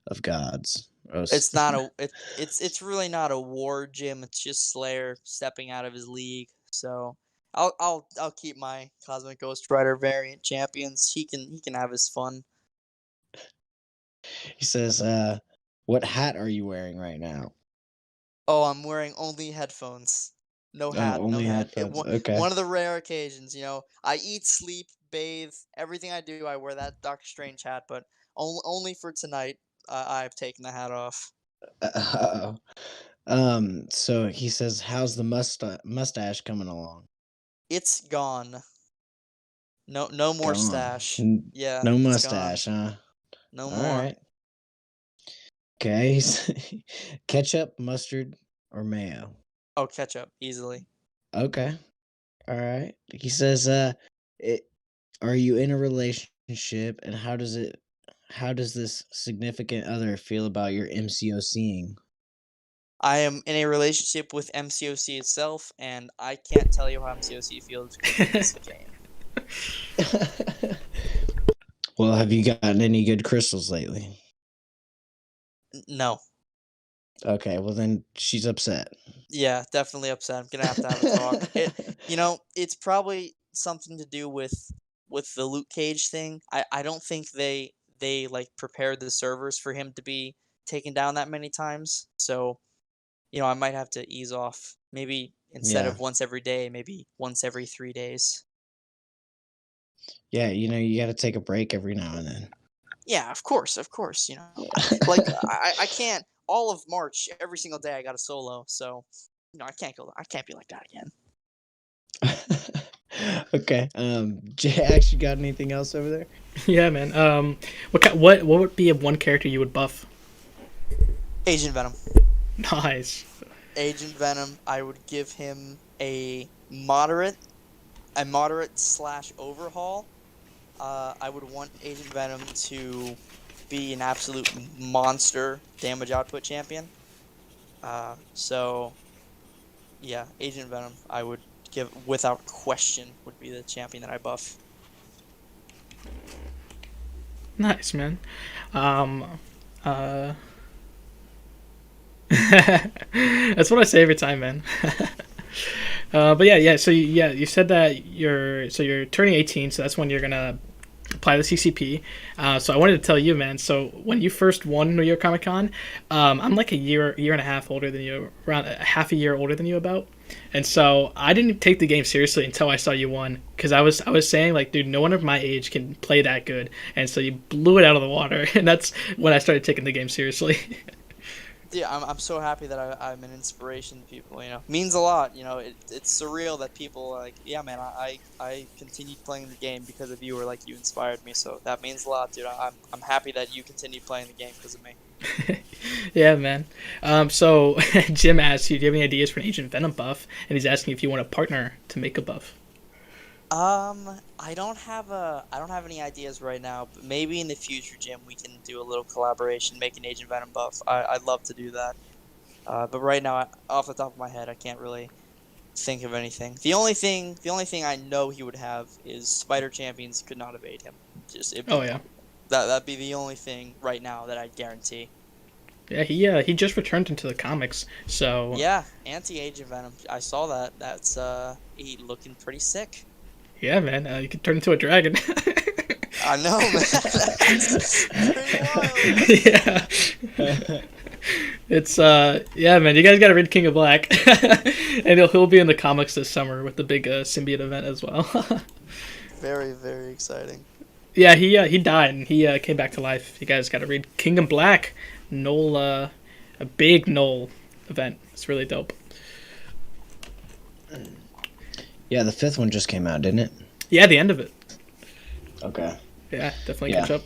of Gods? It's not a it's really not a war gym. It's just Slayer stepping out of his league. So I'll keep my Cosmic Ghost Rider variant champions. He can have his fun. He says, what hat are you wearing right now? Oh, I'm wearing only headphones. No Oh, hat, no only hat. headphones. Okay. One of the rare occasions, I eat, sleep, bathe, everything I do, I wear that Doctor Strange hat, but only for tonight, I've taken the hat off. Uh-oh. So he says, how's the mustache coming along? It's gone. No more Gone. stash. Yeah, No it's gone. mustache, huh? No All more. right. Okay. Ketchup, mustard, or mayo? Oh, ketchup, easily. Okay. All right. He says, it, are you in a relationship, and how does this significant other feel about your MCOCing? I am in a relationship with MCOC itself, and I can't tell you how MCOC feels because we miss a game. Well, have you gotten any good crystals lately? No. Okay, well then she's upset. Yeah, definitely upset. I'm gonna have a talk. It's probably something to do with the Luke Cage thing. I don't think they like prepared the servers for him to be taken down that many times. So, I might have to ease off. Maybe instead Yeah. of once every day, maybe once every 3 days. Yeah, you got to take a break every now and then. Yeah, of course. I can't all of March every single day I got a solo, so I can't be like that again. Okay. Jax, you got anything else over there? Yeah, man. What would be one character you would buff? Agent Venom. Nice. Agent Venom, I would give him a moderate slash overhaul. I would want Agent Venom to be an absolute monster damage output champion. So yeah, Agent Venom, I would give without question would be the champion that I buff. Nice, man. Um, uh, that's what I say every time, man. But yeah. So you said that you're turning 18, so that's when you're gonna apply the CCP. So I wanted to tell you, man. So when you first won New York Comic Con, I'm like a year and a half older than you, around a half a year older than you about. And so I didn't take the game seriously until I saw you won, because I was saying like, dude, no one of my age can play that good, and so you blew it out of the water, and that's when I started taking the game seriously. Yeah, I'm so happy that I'm an inspiration to people. Means a lot. It's surreal that people are like, yeah, man, I continued playing the game because of you, or like you inspired me. So that means a lot, dude. I'm happy that you continued playing the game because of me. Yeah, man. So Jim asks you, do you have any ideas for an Agent Venom buff? And he's asking if you want a partner to make a buff. I don't have any ideas right now, but maybe in the future, Jim, we can do a little collaboration, make an Agent Venom buff. I'd love to do that. But right now, off the top of my head, I can't really think of anything. The only thing I know he would have is Spider Champions could not evade him. Just it'd Oh be yeah, that'd be the only thing right now that I'd guarantee. yeah. He just returned into the comics, so Yeah, anti-Agent Venom. I saw that. That's he looking pretty sick. yeah, man. You could turn into a dragon. I know, man. That's pretty wild. Yeah. It's yeah, man. You guys got to read King of Black, and he'll be in the comics this summer with the big symbiote event as well. Very, very exciting. Yeah, he died and he came back to life. You guys got to read King of Black, Knoll, a big Knoll event. It's really dope. Yeah, the fifth one just came out, didn't it? Yeah, the end of it. Okay. Yeah, definitely Yeah. catch up.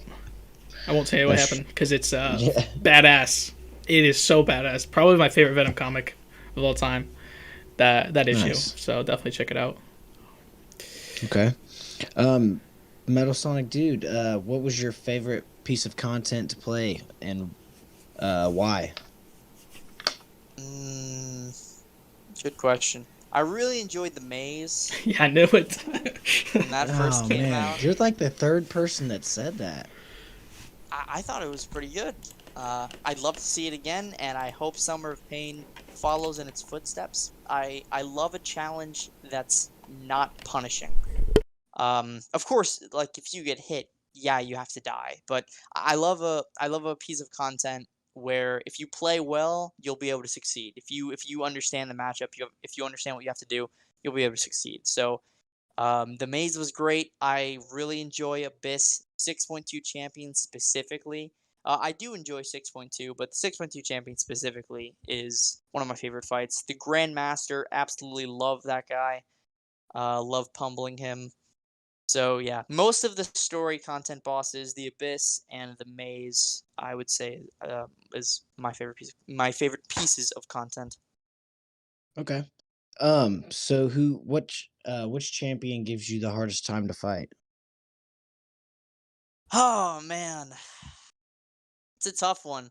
I won't tell you what That's- happened because it's Yeah. badass. It is so badass. Probably my favorite Venom comic of all time. That issue. Nice. So definitely check it out. Okay. Metal Sonic Dude, what was your favorite piece of content to play, and why? Good question. I really enjoyed the maze Yeah, I knew it. when that first Oh came man, out. you're like the third person that said that. I thought it was pretty good. I'd love to see it again, and I hope Summer of Pain follows in its footsteps. I love a challenge that's not punishing. Of course, like if you get hit, yeah, you have to die. But I love a piece of content where if you play well, you'll be able to succeed. If you understand the matchup, if you understand what you have to do, you'll be able to succeed. So the maze was great. I really enjoy Abyss 6.2 champion specifically. I do enjoy 6.2, but the 6.2 champion specifically is one of my favorite fights. The Grandmaster, absolutely love that guy. Love pummeling him. So yeah, most of the story content bosses, the Abyss and the Maze, I would say, is my favorite pieces of content. Okay. So which champion gives you the hardest time to fight? Oh man, it's a tough one.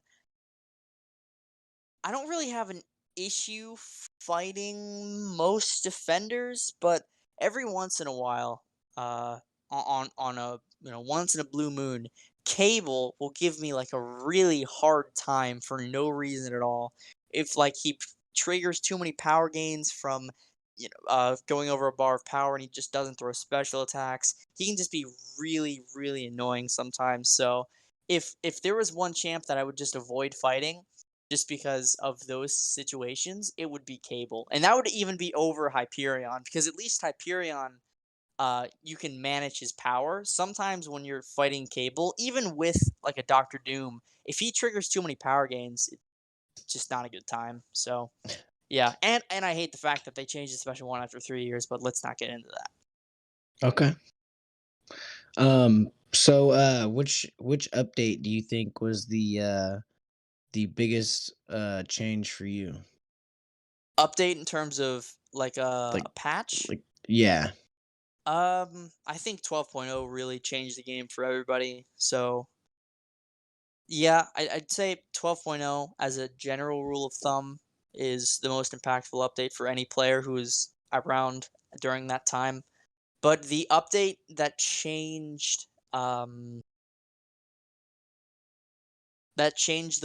I don't really have an issue fighting most defenders, but every once in a while, on a once in a blue moon, Cable will give me like a really hard time for no reason at all. If like he triggers too many power gains from going over a bar of power and he just doesn't throw special attacks, he can just be really really annoying sometimes. So if there was one champ that I would just avoid fighting just because of those situations, it would be Cable. And that would even be over Hyperion, because at least Hyperion, you can manage his power. Sometimes when you're fighting Cable, even with like a Doctor Doom, if he triggers too many power gains, it's just not a good time. So yeah, and I hate the fact that they changed the special one after 3 years, but let's not get into that. Okay. So which update do you think was the biggest change for you? Update in terms of like Like a patch. like yeah. I think 12.0 really changed the game for everybody. So yeah, I'd say 12.0 as a general rule of thumb is the most impactful update for any player who is around during that time. But the update that changed the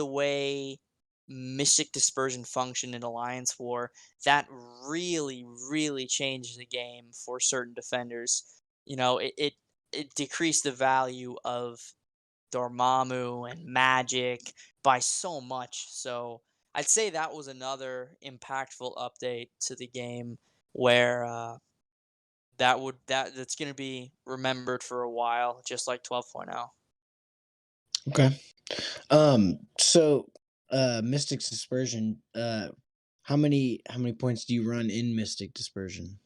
way Mystic Dispersion functioned in Alliance War, that really, really changed the game for certain defenders. It decreased the value of Dormammu and Magic by so much. So I'd say that was another impactful update to the game where that's going to be remembered for a while, just like 12.0. Okay. So Mystic's Dispersion, how many points do you run in Mystic Dispersion?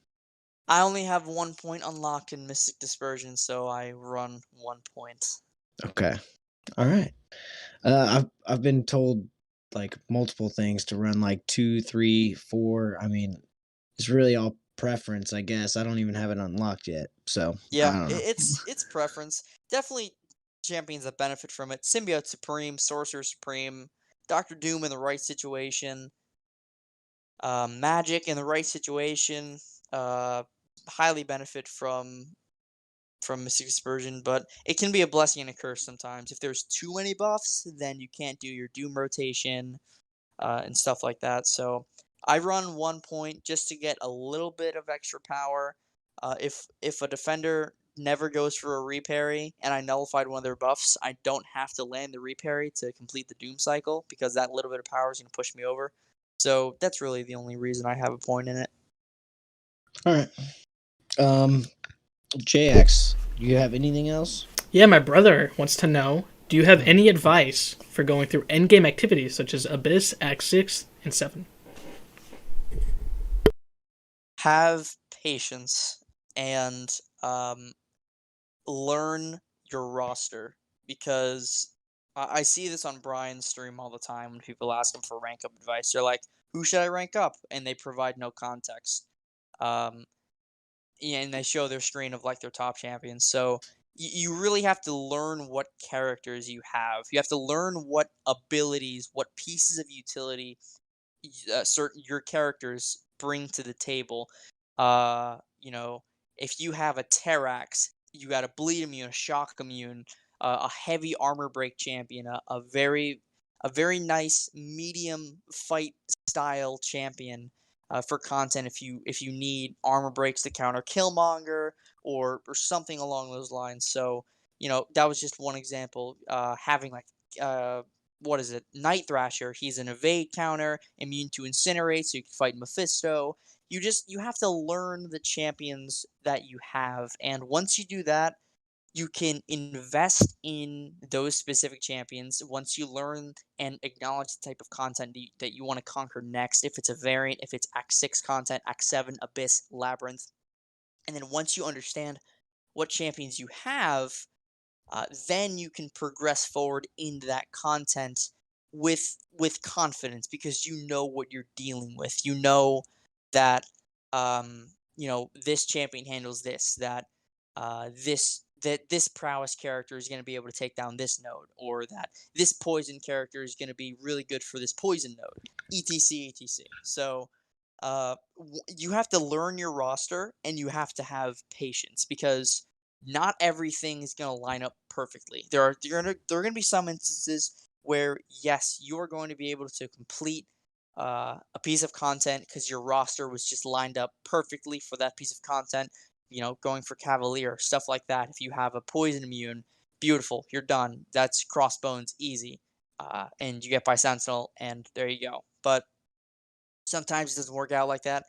I only have 1 point unlocked in Mystic Dispersion, so I run 1 point. Okay. All right. I've been told like multiple things to run like 2, 3, 4. I mean, it's really all preference, I guess. I don't even have it unlocked yet. So I Yeah, don't know. it's preference. Definitely champions that benefit from it. Symbiote Supreme, Sorcerer Supreme, Doctor Doom in the right situation, Magic in the right situation, uh, highly benefit from Mystic Dispersion, but it can be a blessing and a curse sometimes. If there's too many buffs, then you can't do your Doom rotation and stuff like that. So I run 1 point just to get a little bit of extra power. If a defender never goes for a reparry and I nullified one of their buffs, I don't have to land the reparry to complete the Doom cycle because that little bit of power is going to push me over. So that's really the only reason I have a point in it. All right. Um JX, do you have anything else? Yeah, my brother wants to know, do you have any advice for going through endgame activities such as Abyss, Act 6, and 7? Have patience and learn your roster because I see this on Brian's stream all the time when people ask him for rank up advice. They're like, "Who should I rank up?" and they provide no context. Um, yeah, and they show their screen of like their top champions. So you really have to learn what characters you have. You have to learn what abilities, what pieces of utility certain your characters bring to the table. Uh, you know, if you have a Terrax, you got a bleed immune, a shock immune, a heavy armor break champion, a very nice medium fight style champion for content. If you need armor breaks to counter Killmonger or something along those lines. So that was just one example. Having like what is it? Night Thrasher. He's an evade counter, immune to incinerate, so you can fight Mephisto. You have to learn the champions that you have, and once you do that, you can invest in those specific champions. Once you learn and acknowledge the type of content that you want to conquer next, if it's a variant, if it's Act 6 content, Act 7, Abyss, Labyrinth, and then once you understand what champions you have, then you can progress forward into that content with confidence because you know what you're dealing with. You know that this champion handles this, that this prowess character is going to be able to take down this node, or that this poison character is going to be really good for this poison node, etc. So you have to learn your roster and you have to have patience because not everything is going to line up perfectly. There are going to be some instances where yes, you are going to be able to complete a piece of content because your roster was just lined up perfectly for that piece of content. Going for Cavalier, stuff like that. If you have a poison immune, beautiful, you're done. That's Crossbones, easy, and you get by Sentinel, and there you go. But sometimes it doesn't work out like that.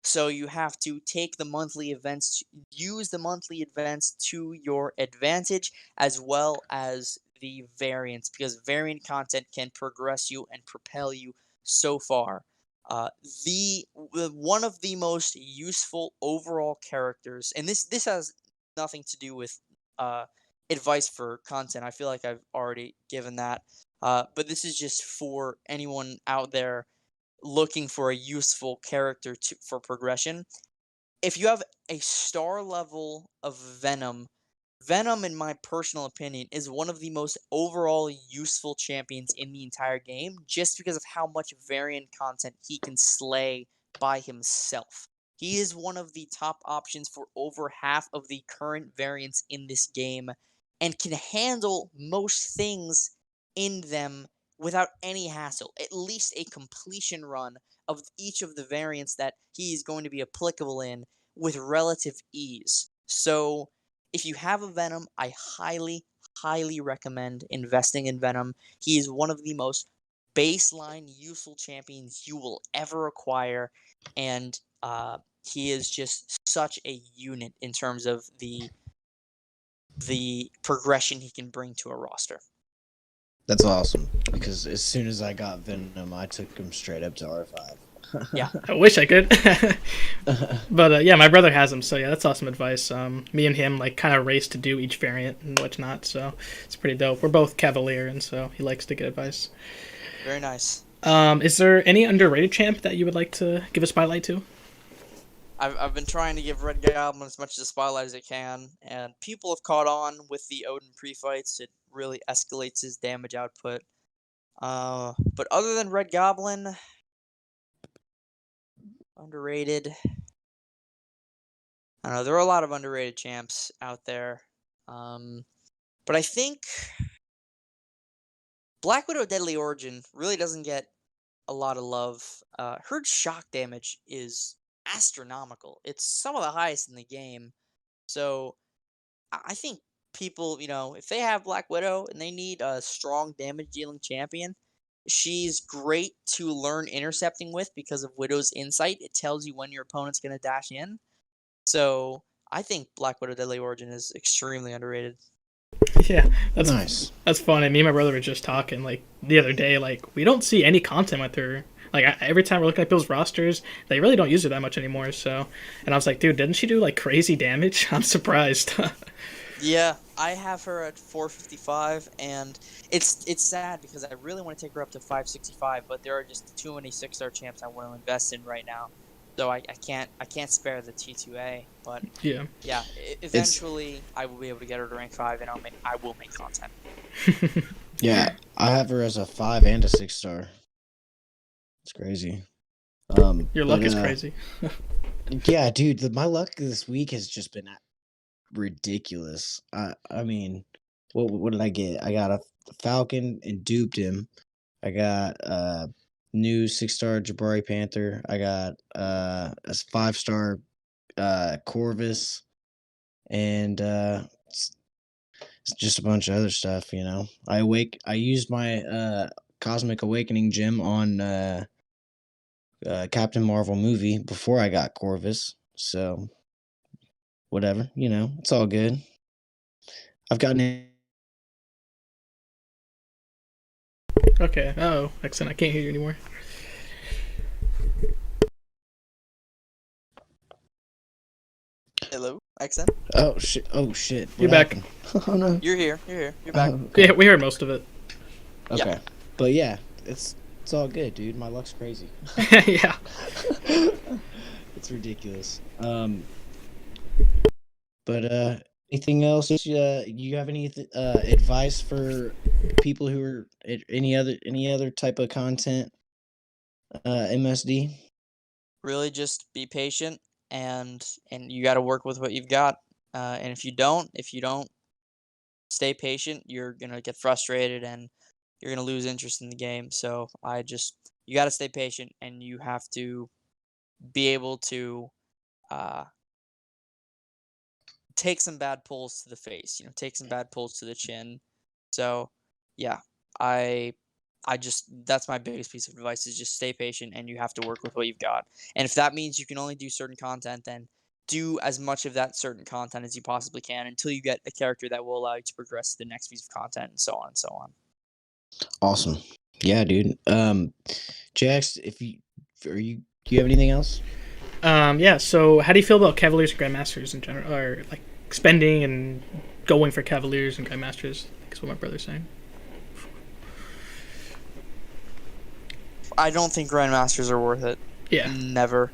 So you have to take the monthly events, use the monthly events to your advantage, as well as the variants, because variant content can progress you and propel you so far. Uh, one of the most useful overall characters, and this has nothing to do with uh, advice for content. I feel like I've already given that, but this is just for anyone out there looking for a useful character for progression. If you have a star level of Venom, Venom, in my personal opinion, is one of the most overall useful champions in the entire game, just because of how much variant content he can slay by himself. He is one of the top options for over half of the current variants in this game, and can handle most things in them without any hassle. At least a completion run of each of the variants that he is going to be applicable in with relative ease. So, if you have a Venom, I highly, highly recommend investing in Venom. He is one of the most baseline useful champions you will ever acquire, and he is just such a unit in terms of the progression he can bring to a roster. That's awesome. Because as soon as I got Venom, I took him straight up to R5. Yeah. I wish I could. But yeah, my brother has them, so yeah, that's awesome advice. Me and him like kind of race to do each variant and whatnot, so it's pretty dope. We're both Cavalier, and so he likes to get advice. Very nice. Is there any underrated champ that you would like to give a spotlight to? I've been trying to give Red Goblin as much of the spotlight as I can, and people have caught on with the Odin pre-fights. It really escalates his damage output. But other than Red Goblin, underrated. I don't know. There are a lot of underrated champs out there. But I think Black Widow Deadly Origin really doesn't get a lot of love. Her shock damage is astronomical. It's some of the highest in the game. So I think people, if they have Black Widow and they need a strong damage dealing champion, she's great to learn intercepting with because of Widow's insight. It tells you when your opponent's going to dash in. So I think Black Widow Deadly Origin is extremely underrated. Yeah, that's Nice. that's funny. Me and my brother were just talking like the other day. Like we don't see any content with her. Like every time we're looking at people's rosters, they really don't use her that much anymore. So, and I was like, dude, didn't she do like crazy damage? I'm surprised. Yeah, I have her at 455, and it's sad because I really want to take her up to 565, but there are just too many 6-star champs I want to invest in right now. So I can't spare the T2A, but Yeah. yeah, eventually I will be able to get her to rank 5, and I will make content. Yeah, I have her as a 5 and a 6-star. It's crazy. Your luck is crazy. Yeah, dude, my luck this week has just been ridiculous. I mean, what did I get? I got a Falcon and duped him. I got new 6-star Jabari Panther. I got a 5-star Corvus, and it's just a bunch of other stuff. I used my Cosmic Awakening gem on Captain Marvel movie before I got Corvus, so whatever. It's all good. I've gotten Okay. Oh, excellent. I can't hear you anymore. Hello, accent. Oh shit! Oh shit! You're What back. happened? Oh no! You're here. You're here. You're back. Oh, okay. Yeah, we heard most of it. Okay. Yeah. But yeah, it's all good, dude. My luck's crazy. Yeah. It's ridiculous. But anything else? You have any advice for people who are at any other type of content? MSD. Really, just be patient, and you got to work with what you've got. And if you don't stay patient, you're gonna get frustrated and you're gonna lose interest in the game. So you got to stay patient, and you have to be able to uh, take some bad pulls to the face. Take some bad pulls to the chin. So yeah, I that's my biggest piece of advice is just stay patient and you have to work with what you've got. And if that means you can only do certain content, then do as much of that certain content as you possibly can until you get a character that will allow you to progress to the next piece of content and so on and so on. Awesome. Yeah, dude. Jax, do you have anything else? Yeah. So, how do you feel about Cavaliers and Grandmasters in general, or like spending and going for Cavaliers and Grandmasters? That's what my brother's saying. I don't think Grandmasters are worth it. Yeah. Never.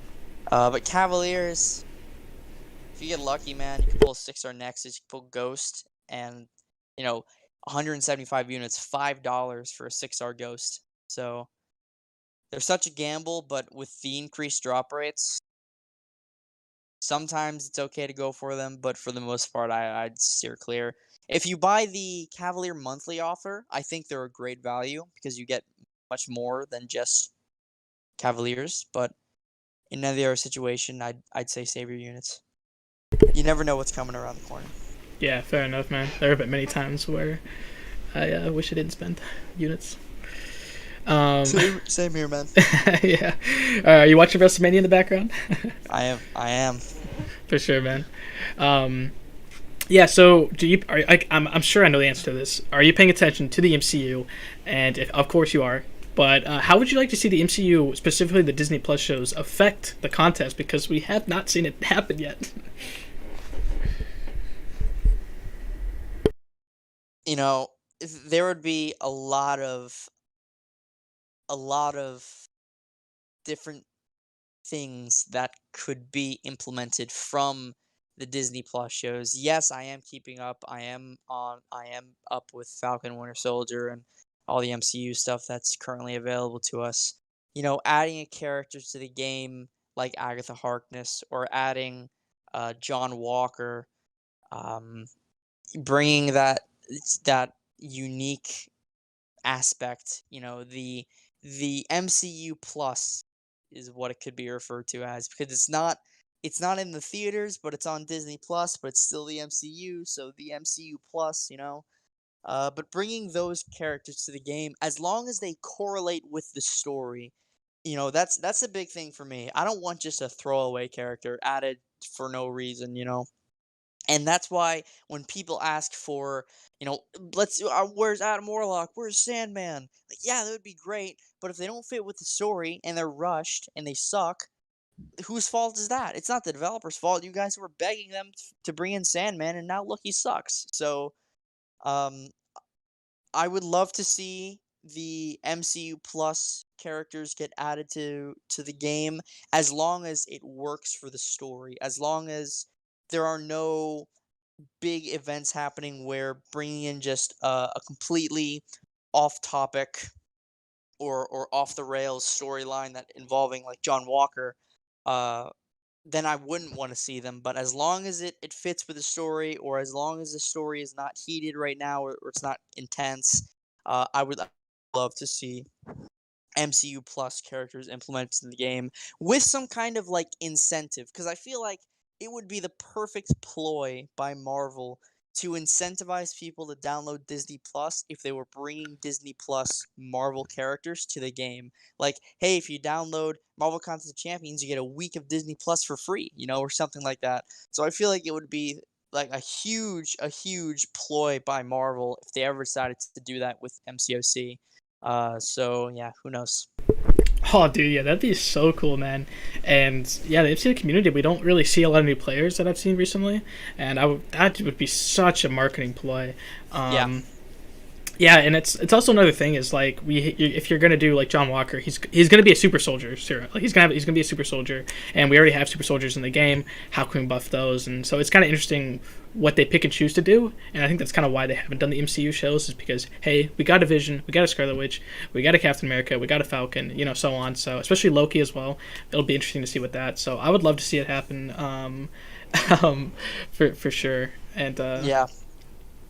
But Cavaliers, if you get lucky, man, you can pull 6-star Nexus, you can pull Ghost, and, 175 units, $5 for a 6-star Ghost. So they're such a gamble, but with the increased drop rates, sometimes it's okay to go for them, but for the most part, I'd steer clear. If you buy the Cavalier monthly offer, I think they're a great value because you get much more than just Cavaliers, but in any other situation, I'd say save your units. You never know what's coming around the corner. Yeah, fair enough, man. There have been many times where I wish I didn't spend units. Same here, man. Yeah. You watching WrestleMania in the background? I am. For sure, man. Yeah. So, I'm sure I know the answer to this. Are you paying attention to the MCU? And of course you are. But how would you like to see the MCU, specifically the Disney Plus shows, affect the contest? Because we have not seen it happen yet. There would be a lot of different things that could be implemented from the Disney Plus shows. Yes, I am keeping up. I am up with Falcon Winter Soldier and all the MCU stuff that's currently available to us. Adding a character to the game like Agatha Harkness or adding John Walker, um, bringing that unique aspect. The MCU Plus is what it could be referred to as because it's not in the theaters, but it's on Disney Plus, but it's still the MCU, so the MCU Plus, but bringing those characters to the game, as long as they correlate with the story, that's a big thing for me. I don't want just a throwaway character added for no reason. And that's why when people ask for, where's Adam Warlock? Where's Sandman? Like, yeah, that would be great. But if they don't fit with the story and they're rushed and they suck, whose fault is that? It's not the developer's fault. You guys were begging them to bring in Sandman, and now look, he sucks. So, um, I would love to see the MCU Plus characters get added to the game as long as it works for the story. As long as there are no big events happening where bringing in just a completely off topic or off the rails storyline that involving like John Walker, uh, then I wouldn't want to see them. But as long as it fits with the story, or as long as the story is not heated right now, or it's not intense, I would love to see MCU Plus characters implemented in the game with some kind of like incentive, because I feel like it would be the perfect ploy by Marvel to incentivize people to download Disney Plus if they were bringing Disney Plus Marvel characters to the game. Like, hey, if you download Marvel Contest of Champions, you get a week of Disney Plus for free, or something like that. So I feel like it would be like a huge ploy by Marvel if they ever decided to do that with MCOC. So yeah, who knows? Oh, dude, yeah, that'd be so cool, man. And yeah, the MCU community, we don't really see a lot of new players that I've seen recently, and that would be such a marketing ploy. Yeah. Yeah, and it's also another thing is like if you're gonna do like John Walker, he's gonna be a super soldier, sure. Like he's gonna be a super soldier, and we already have super soldiers in the game. How can we buff those? And so it's kind of interesting what they pick and choose to do, and I think that's kind of why they haven't done the MCU shows is because hey, we got a Vision, we got a Scarlet Witch, we got a Captain America, we got a Falcon, so on. So especially Loki as well. It'll be interesting to see with that. So I would love to see it happen, for sure. And yeah.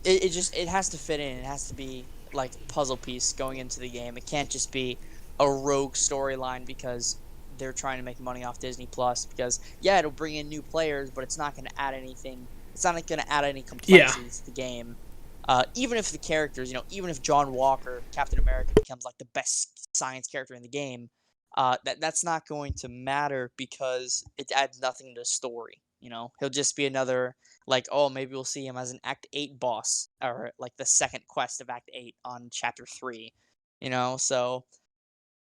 It has to fit in. It has to be like a puzzle piece going into the game. It can't just be a rogue storyline because they're trying to make money off Disney Plus. Because yeah, it'll bring in new players, but it's not going to add anything. It's not going to add any complexity to the game. even if the characters, even if John Walker, Captain America, becomes like the best science character in the game, that's not going to matter because it adds nothing to the story. He'll just be another, like, oh, maybe we'll see him as an Act 8 boss, or like the second quest of Act 8 on Chapter 3. So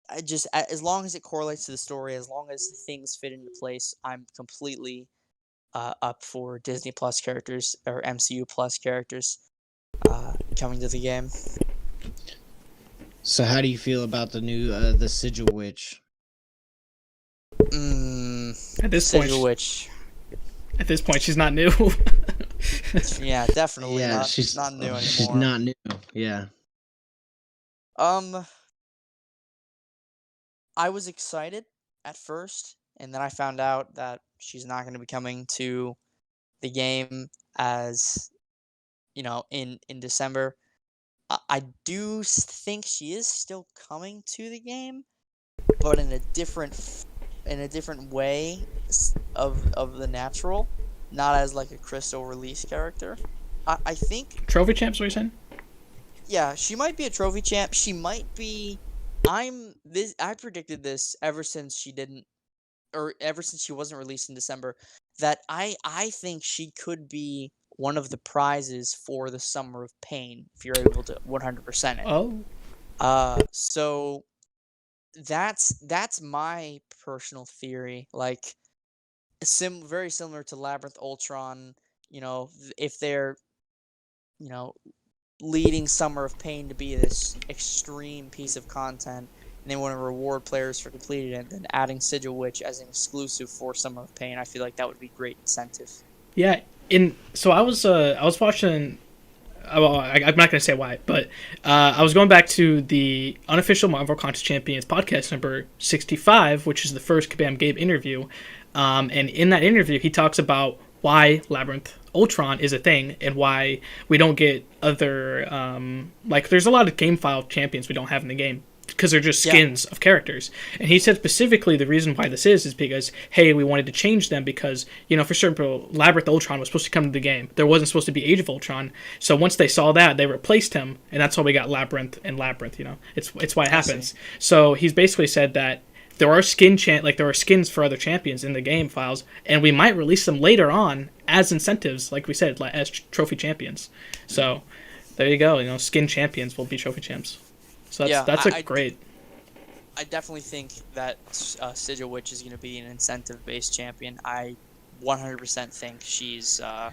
as long as it correlates to the story, as long as things fit into place, I'm completely up for Disney Plus characters or MCU Plus characters coming to the game. So how do you feel about the new the Sigil Witch? At this point, Sigil Witch. At this point, she's not new. Yeah, definitely Yeah, not she's not new she's anymore. not new. Yeah. I was excited at first, and then I found out that she's not going to be coming to the game as in December. I do think she is still coming to the game, but in a different way of the natural, not as like a crystal release character. I think Trophy champs, what are you saying? yeah, she might be a trophy champ. She might be. I predicted this ever since she didn't, or ever since she wasn't released in December, that I think she could be one of the prizes for the Summer of Pain if you're able to 100% it. Oh, So that's my personal theory. Like very similar to Labyrinth Ultron. If they're you know leading Summer of Pain to be this extreme piece of content, and they want to reward players for completing it, then adding Sigil Witch as an exclusive for Summer of Pain, I feel like that would be great incentive. yeah. So I was watching. Well, I'm not going to say why, but I was going back to the unofficial Marvel Contest Champions podcast number 65, which is the first Kabam Gabe interview. And in that interview, he talks about why Labyrinth Ultron is a thing and why we don't get other like there's a lot of game file champions we don't have in the game because they're just skins of characters. And he said specifically the reason why this is because, hey, we wanted to change them because, for certain people, Labyrinth Ultron was supposed to come to the game. There wasn't supposed to be Age of Ultron. So once they saw that, they replaced him, and that's why we got Labyrinth and Labyrinth, It's why it happens. So he's basically said that there are there are skins for other champions in the game files, and we might release them later on as incentives, like we said, as trophy champions. So there you go. Skin champions will be trophy champs. So that's great. I definitely think that Sigil Witch is going to be an incentive-based champion. I 100% think she's going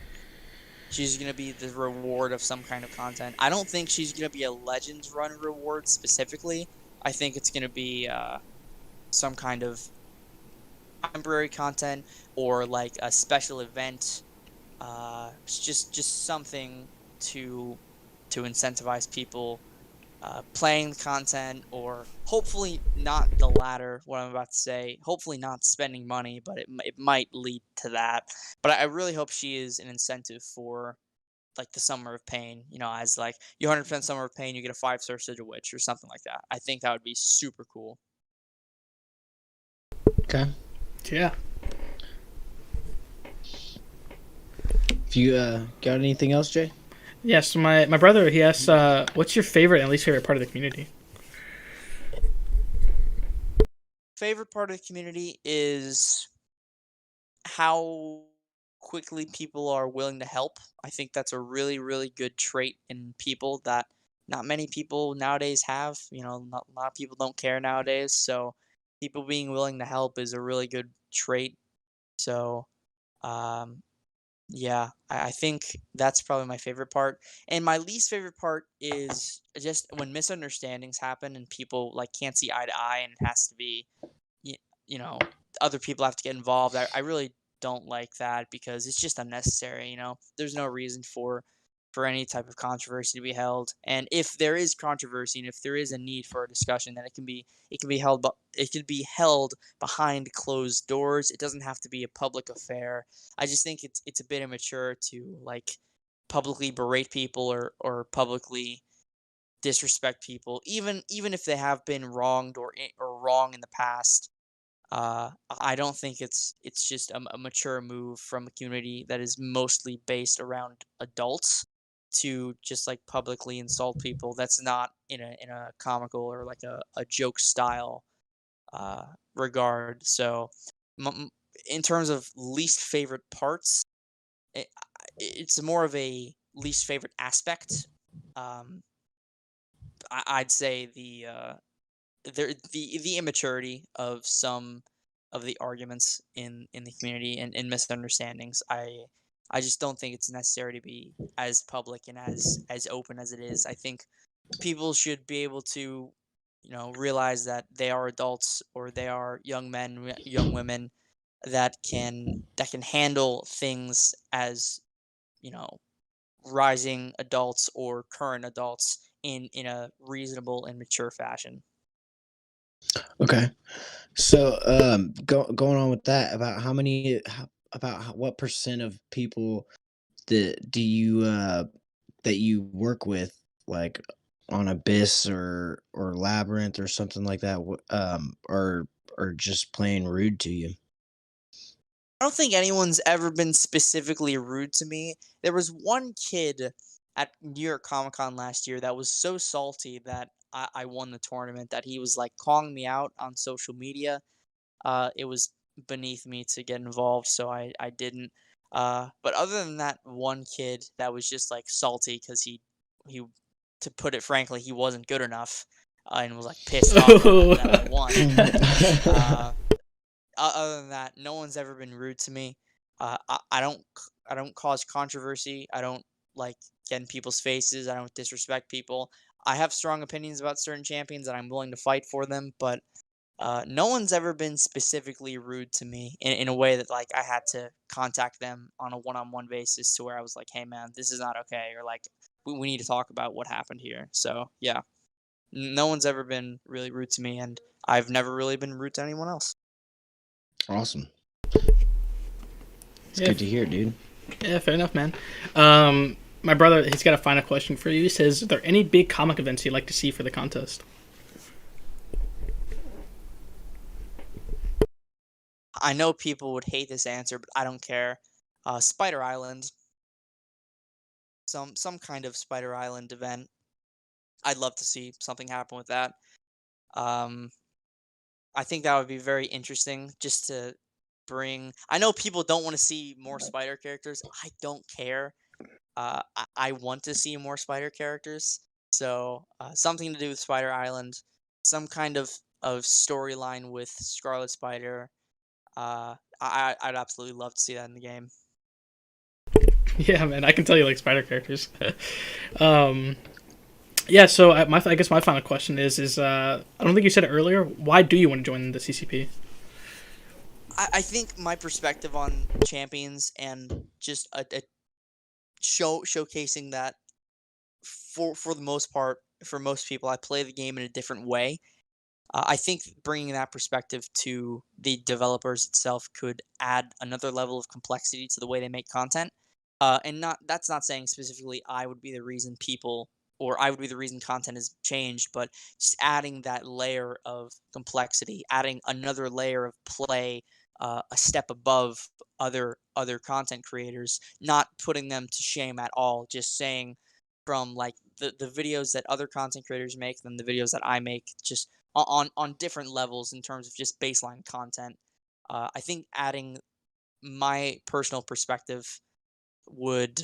to be the reward of some kind of content. I don't think she's going to be a Legends Run reward specifically. I think it's going to be some kind of temporary content or like a special event. Just something to incentivize people playing the content, or hopefully not the latter, what I'm about to say. Hopefully not spending money, but it might lead to that. But I really hope she is an incentive for like the Summer of Pain, as like you 100% Summer of Pain, you get a 5-star Sigil Witch or something like that. I think that would be super cool. Okay. Yeah. If you got anything else, Jay? Yes, my brother, he asked, what's your favorite and least favorite part of the community? Favorite part of the community is how quickly people are willing to help. I think that's a really, really good trait in people that not many people nowadays have. Not a lot of people don't care nowadays. So people being willing to help is a really good trait. So, yeah, I think that's probably my favorite part. And my least favorite part is just when misunderstandings happen and people like can't see eye to eye, and it has to be you, you know other people have to get involved. I really don't like that because it's just unnecessary. There's no reason for any type of controversy to be held. And if there is controversy and if there is a need for a discussion, then it can be held, but it can be held behind closed doors. It doesn't have to be a public affair. I just think it's a bit immature to like publicly berate people or publicly disrespect people, even if they have been wronged or wrong in the past. I don't think it's just a mature move from a community that is mostly based around adults. to just like publicly insult people. That's not in a comical or like a joke style uh, regard. So, in terms of least favorite parts, it, it's more of a least favorite aspect. Um, I'd say the immaturity of some of the arguments in the community and misunderstandings. I just don't think it's necessary to be as public and as open as it is. I think people should be able to, realize that they are adults or they are young men, young women that can handle things as, you know, rising adults or current adults in a reasonable and mature fashion. Okay. So, going on with that, about what percent of people that do you that you work with, like on Abyss or Labyrinth or something like that, or just plain rude to you? I don't think anyone's ever been specifically rude to me. There was one kid at New York Comic Con last year that was so salty that I won the tournament that he was like calling me out on social media. It was beneath me to get involved, so I didn't. But other than that one kid that was just like salty because he to put it frankly he wasn't good enough, and was like pissed off that I won. uh, Other than that, no one's ever been rude to me. I don't cause controversy. I don't like get in people's faces. I don't disrespect people. I have strong opinions about certain champions, and I'm willing to fight for them. But no one's ever been specifically rude to me in a way that like I had to contact them on a one-on-one basis to where I was like, "Hey, man, this is not okay," or like, "We need to talk about what happened here." So yeah, no one's ever been really rude to me, and I've never really been rude to anyone else. Awesome. It's Yeah, good to hear, dude. yeah, fair enough, man. My brother, he's got a final question for you. He says, "Are there any big comic events you'd like to see for the contest?" I know people would hate this answer, but I don't care. Spider Island, some kind of Spider Island event. I'd love to see something happen with that. Um, I think that would be very interesting just to bring. I know people don't want to see more spider characters. I don't care. I want to see more spider characters. So something to do with Spider Island, some kind of storyline with Scarlet Spider. I'd absolutely love to see that in the game. Yeah, man, I can tell you like spider characters. um, yeah, so I guess my final question is I don't think you said it earlier. Why do you want to join the CCP? I think my perspective on champions and just a showcasing that for the most part, for most people, I play the game in a different way. I think bringing that perspective to the developers itself could add another level of complexity to the way they make content. And not that's not saying specifically I would be the reason people or I would be the reason content is changed, but just adding that layer of complexity, adding another layer of play, a step above other content creators, not putting them to shame at all, just saying from like the videos that other content creators make than the videos that I make, just on different levels in terms of just baseline content. I think adding my personal perspective would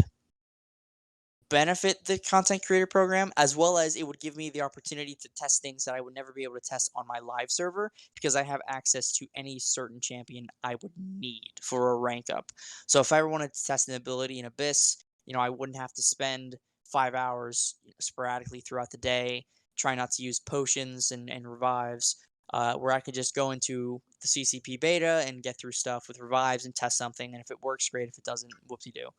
benefit the content creator program as well as it would give me the opportunity to test things that I would never be able to test on my live server because I have access to any certain champion I would need for a rank up. So if I ever wanted to test an ability in Abyss, I wouldn't have to spend 5 hours sporadically throughout the day, try not to use potions and revives, where I could just go into the CCP beta and get through stuff with revives and test something. And if it works, great. If it doesn't, whoopsie do,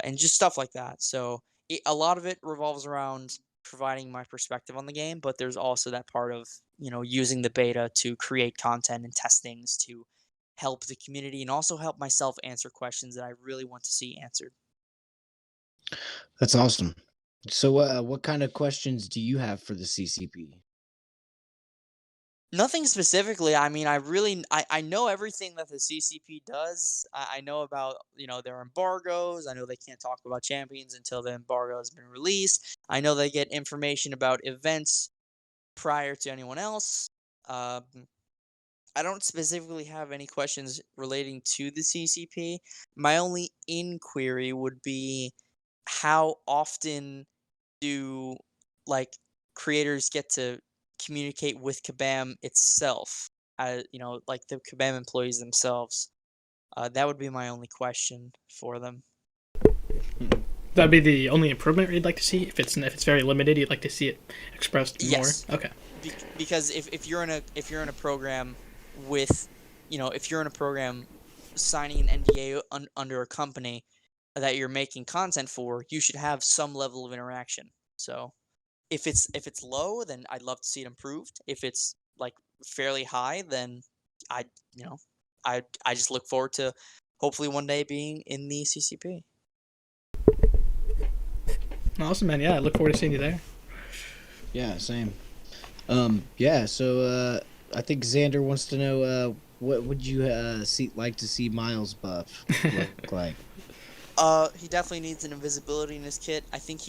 and just stuff like that. So a lot of it revolves around providing my perspective on the game, but there's also that part of using the beta to create content and test things to help the community and also help myself answer questions that I really want to see answered. That's awesome. So, what kind of questions do you have for the CCP? Nothing specifically. I mean, I know everything that the CCP does. I know about, their embargoes. I know they can't talk about champions until the embargo has been released. I know they get information about events prior to anyone else. Um, I don't specifically have any questions relating to the CCP. My only inquiry would be how often do like creators get to communicate with Kabam itself? Like the Kabam employees themselves. That would be my only question for them. That'd be the only improvement you'd like to see. If it's very limited, you'd like to see it expressed more. Yes, Okay. because if you're in a program with, if you're in a program signing an NDA under a company that you're making content for, you should have some level of interaction. So if it's low, then I'd love to see it improved. If it's like fairly high, then I you know I just look forward to hopefully one day being in the CCP. Awesome, man. Yeah, I look forward to seeing you there. Yeah, same. Yeah. So I think Xander wants to know what would you like to see Miles buff look like? He definitely needs an invisibility in his kit. I think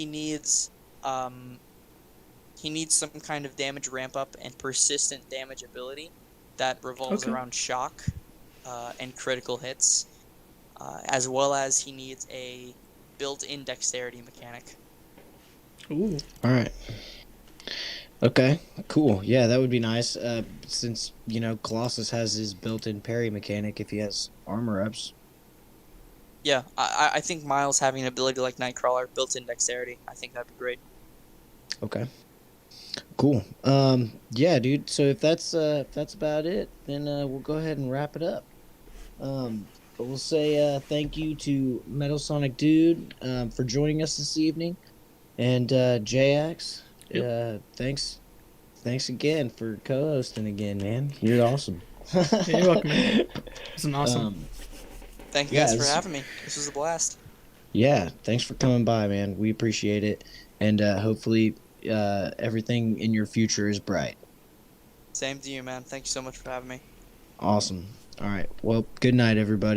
um he needs some kind of damage ramp up and persistent damage ability that revolves Okay. around shock and critical hits, as well as he needs a built-in dexterity mechanic. Ooh. All right. Okay. Cool. Yeah, that would be nice. Since Colossus has his built-in parry mechanic if he has armor ups. Yeah, I think Miles having an ability like Nightcrawler, built-in dexterity, I think that'd be great. Okay. Cool. Yeah, dude. So if that's about it, then we'll go ahead and wrap it up. But we'll say thank you to Metal Sonic Dude for joining us this evening, and JX. Yep. Thanks again for co-hosting again, man. You're awesome. Yeah, you're welcome, man. It's an awesome. Thank you Yeah, guys for having me. This was a blast. Yeah, thanks for coming by, man. We appreciate it, and hopefully everything in your future is bright. Same to you, man. Thank you so much for having me. Awesome. All right. Well, good night, everybody.